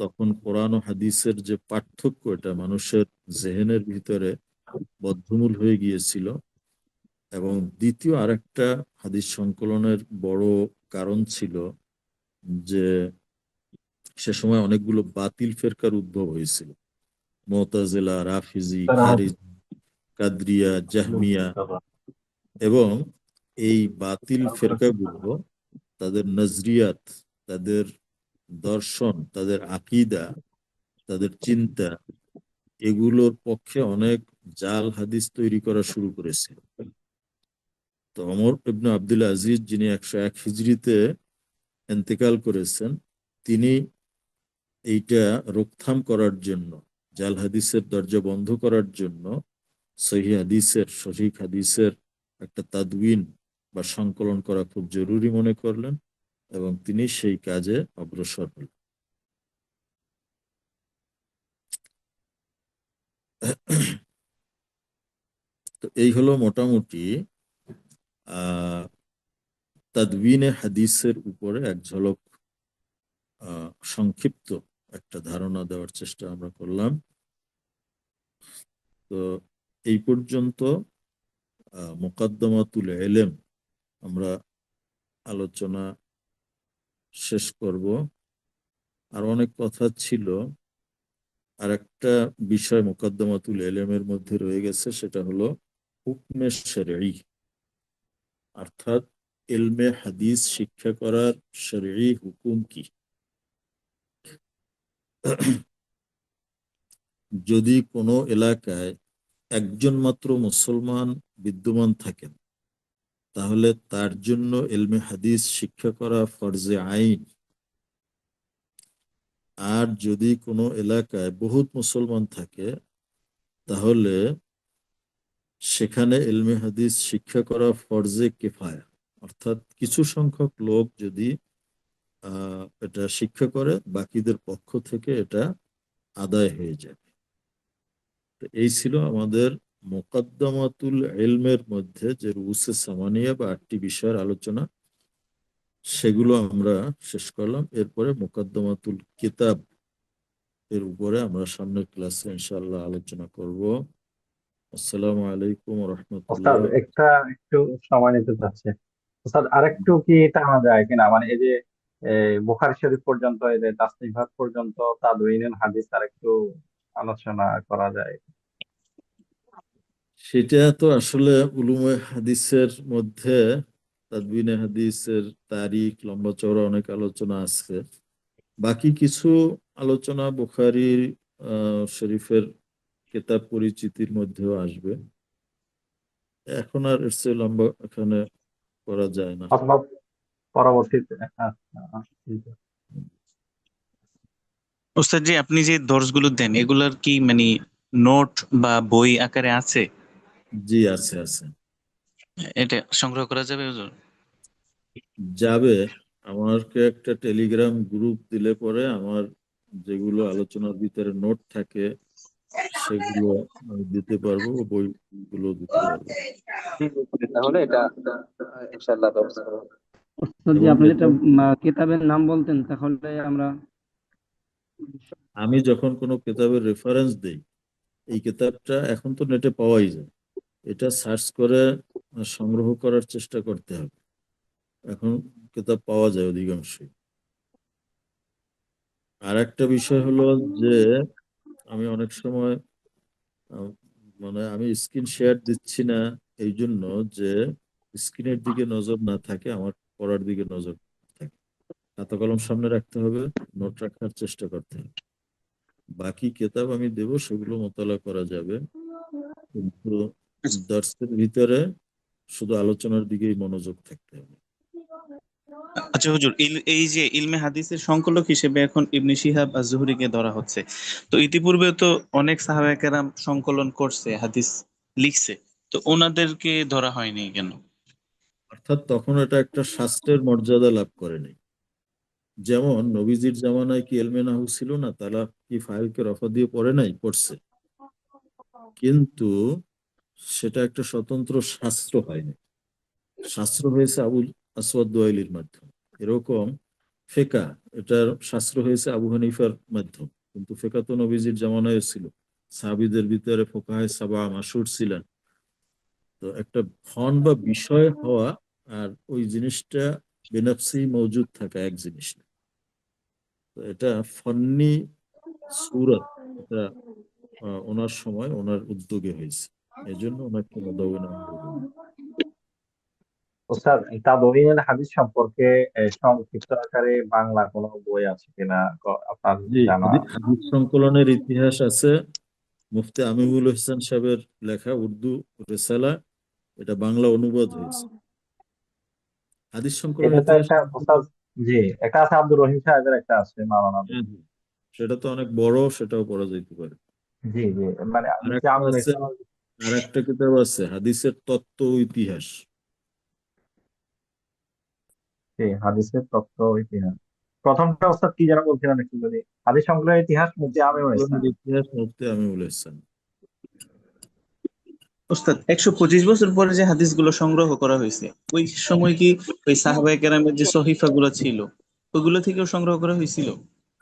তখন কোরআন ও হাদিসের যে পার্থক্য, এটা মানুষের জেহেনের ভিতরে বদ্ধমূল হয়ে গিয়েছিল। এবং দ্বিতীয় আরেকটা হাদিস সংকলনের বড় কারণ ছিল যে সে সময় অনেকগুলো বাতিল ফেরকার উদ্ভব হয়েছিল। মুতাজিলা, রাফিজি, খারিজি, কাদরিয়া, জাহমিয়া। এবং এই বাতিল ফেরকাগুলো তাদের নজরিয়াত, তাদের দর্শন, তাদের আকিদা, তাদের চিন্তা, এগুলোর পক্ষে অনেক জাল হাদিস তৈরি করা শুরু করেছিল। তো ওমর ইবনে আব্দুল আজিজ, যিনি 101 হিজরিতে ইন্তেকাল করেছেন, তিনি এইটা রোকথাম করার জন্য, জাল হাদিসের দরজা বন্ধ করার জন্য সহিহ হাদিসের একটা তাদউইন বা সংকলন করা খুব জরুরি মনে করলেন, এবং তিনি সেই কাজে অগ্রসর হলেন। তো এই হলো মোটামুটি আহ তাদউইনে হাদিসের উপরে এক ঝলক, সংক্ষিপ্ত একটা ধারণা দেওয়ার চেষ্টা আমরা করলাম। তো এই পর্যন্ত মুকাদ্দমাতুল ইলম আমরা আলোচনা শেষ করব। আর অনেক কথা ছিল। আর একটা বিষয় মুকাদ্দমাতুল ইলমের মধ্যে রয়ে গেছে, সেটা হলো হুকমে শরঈ, অর্থাৎ ইলমে হাদিস শিক্ষা করার শরঈ হুকুম কি। যদি কোনো এলাকায় একজন মাত্র মুসলমান বিদ্যমান থাকেন, তাহলে তার জন্য ইলমে হাদিস শিক্ষা করা ফরজে আইন। আর যদি কোনো এলাকায় বহুত মুসলমান থাকে, তাহলে সেখানে ইলমে হাদিস শিক্ষা করা ফরজে কিফায়া, অর্থাৎ কিছু সংখ্যক লোক যদি এটা শিক্ষা করে, বাকিদের পক্ষ থেকে এটা আদায় হয়ে যাবে। তো এই ছিল আমাদের মুকাদ্দামাতুল ইলমের মধ্যে যে রুসে সামানিয়া বা 8টি বিষয়ের আলোচনা, সেগুলো আমরা শেষ করলাম। এরপরে মুকাদ্দমাতুল কিতাব এর উপরে আমরা সামনের ক্লাসে ইনশাআল্লাহ আলোচনা করব। আসসালামু আলাইকুম ওয়া ওস্তাদ রাহমাতুল্লাহ। একটা একটু সময় নিতে চাচ্ছে। ওস্তাদ আরেকটু কি টানা যায় কিনা, মানে এই যে বুখারী শরীফ পর্যন্ত, এই যে তাসনিফ ভাগ পর্যন্ত তাদউইনুল হাদিস আরেকটু আলোচনা করা যায়? সেটা তো আসলে উলুমে হাদিসের মধ্যে, তাদবিনে হাদিসের তারিখ লম্বা চওড়া অনেক আলোচনা আছে। বাকি কিছু আলোচনা বুখারী শরীফের কিতাব পরিচিতির মধ্যেও আসবে। এখন আর এর চেয়ে লম্বা এখানে করা যায় না। অথবা পরবর্তীতে। আচ্ছা, ঠিক আছে। ওস্তাদ জি, আপনি যে দর্শগুলো দেন এগুলার কি মানে নোট বা বই আকারে আছে? জি, আছে আছে, এটা সংগ্রহ করা যাবে হুজুর? যাবে। আমাকে একটা টেলিগ্রাম গ্রুপ দিলে পরে আমার যেগুলো আলোচনার ভিতরে নোট থাকে সেগুলো আমি দিতে পারবো, বইগুলো দিতে পারবো। ঠিক আছে, তাহলে এটা ইনশাআল্লাহ ব্যবস্থা করব। ওস্তাদ জি, এবং আপনি এটা যেটা কিতাবের নাম বলতেন তাহলে আমরা আমি যখন কোনো কিতাবের রেফারেন্স দেই, এই কিতাবটা এখন তো নেটে পাওয়াই যায়, এটা সার্চ করে সংগ্রহ করার চেষ্টা করতে হবে। এখন কিতাব পাওয়া যায় অধিকাংশই। আর একটা বিষয় হলো যে আমি অনেক সময় আহ, মানে আমি স্ক্রিন শেয়ার দিচ্ছি না এই জন্য যে স্ক্রিনের দিকে নজর না থাকে, আমার পড়ার দিকে নজর থাকে। খাতা কলম সামনে রাখতে হবে, নোট রাখার চেষ্টা করতে হবে। বাকি কিতাব আমি দেব, সেগুলো মোতালা করা যাবে, কিন্তু দর্শের ভিতরে শুধু আলোচনার দিকেই মনোযোগ থাকতে হবে। আচ্ছা হুজুর, এই যে ইলমে হাদিসের সংকলক হিসেবে এখন ইবনে শিহাব আজ-জুহরিকে ধরা হচ্ছে, তো ইতিপূর্বে তো অনেক সাহাবায়ে কেরাম সংকলন করছে, হাদিস লিখছে, তো ওনাদেরকে ধরা হয়নি কেন? অর্থাৎ তখন এটা একটা শাস্ত্রের মর্যাদা লাভ করেনি। যেমন নবীজির জামানায় কি এলমে নাহু ছিল না, তারা কি ফাইলকে রফা দিয়ে পড়ে নাই? পড়ছে, কিন্তু সেটা একটা স্বতন্ত্র শাস্ত্র হয়নি। শাস্ত্র হয়েছে আবুল আসওয়াদ দুয়াইলির মাধ্যমে। এরকম ফেকা, এটার শাস্ত্র হয়েছে আবু হানিফার মাধ্যমে, কিন্তু ফেকা তো নবীজির জামানায় ছিল। সাহাবীদের ভিতরে ফোকাহে সাবা মাশহুর ছিলেন। তো একটা ফন বা বিষয় হওয়া আর ওই জিনিসটা বেনাফসি মওজুদ থাকা এক জিনিস না। তো এটা ফন্নি সুরত, এটা ওনার সময় ওনার উদ্যোগে হয়েছে, এই জন্য ওনাকে মদাউন বলেন। স্যার, তাদওয়িনুল হাদিস সম্পর্কে সংক্ষিপ্ত আকারে বাংলা কোনো বই আছে কিনা আপনার জি, জানা? হাদিস সংকলনের ইতিহাস আছে, মুফতি আমিনুল ইহসান সাহেবের লেখা উর্দু রেসালা, এটা বাংলা অনুবাদ হয়েছে। হাদিস সংকলন এটা তো ইতিহাস একটা ওস্তাদ, জি, একটা আছে আব্দুর রহিম সাহেবের, একটা আছে মাওলানা আব্দুর হ্যাঁ, রহিম। হ্যাঁ, সেটা তো অনেক বড়, সেটাও পড়া যেতে পারে। জি জি, মানে আর একটা জামিউল আছে, ইসলাম। আর একটা কিতাব আছে হাদিসের তত্ত্ব ও ইতিহাস। জি, হাদিসের তত্ত্ব ও ইতিহাস। প্রথমটা ওস্তাদ কি যেন বলছিলেন একটু যদি? হাদিস সংগ্রহের ইতিহাস, মুফতি আমিনুল ইসলাম। সংকলনের ইতিহাস মুফতি আমিনুল ইহসান। ওস্তাদ, 125 বছর পরে যে হাদিসগুলো সংগ্রহ করা হয়েছে, ওই সময় কি ওই সাহাবায়ে কেরামের যে সহিফাগুলো ছিল ওইগুলো থেকেও সংগ্রহ করা হয়েছিল?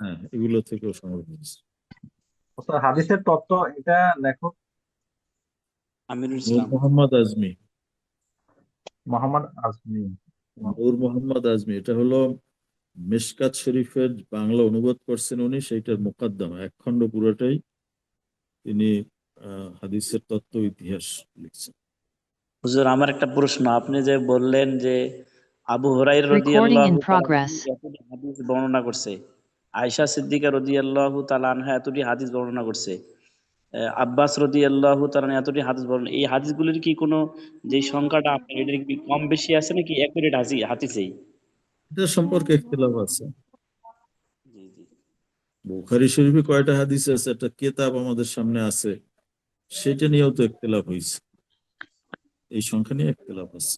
হ্যাঁ, এগুলো থেকেও সংগ্রহ হয়েছে। ওস্তাদ, হাদিসের তত্ত্ব, এটা লেখক আমিরুল নূর ইসলাম। মোহাম্মদ আজমি। মোহাম্মদ আজমি। নূর মোহাম্মদ আজমি, এটা হলো মিশকাত শরীফের বাংলা অনুবাদ করছেন উনি, সেইটার মুকাদ্দমা এক খণ্ড পুরোটাই তিনি হাদিসের তত্ত্ব ও ইতিহাস লিখছেন। হুজুর, আমার একটা প্রশ্ন। আপনি যে বললেন যে আবু হুরায়রা Recording in রাদিয়াল্লাহু তাআলা progress. এতটি হাদিস বর্ণনা করছে, আয়েশা সিদ্দিকা রাদিয়াল্লাহু তাআলা আনহা এতটি হাদিস বর্ণনা করছে, আব্বাস রাদিয়াল্লাহু তাআলা আনহু এতটি হাদিস বর্ণনা, এই হাদিসগুলির কি কোনো যে সংখ্যাটা আপনার এটার কি কম বেশি আছে নাকি একুরেট হাদিসেই? এটা সম্পর্কে ইখতিলাফ আছে। জি জি। বুখারী শরীফে কয়টা হাদিস আছে, একটা কিতাব আমাদের সামনে আছে, সেটা নিয়েও তো ইখতিলাফ হয়েছে, এই সংখ্যা নিয়ে ইখতিলাফ আছে।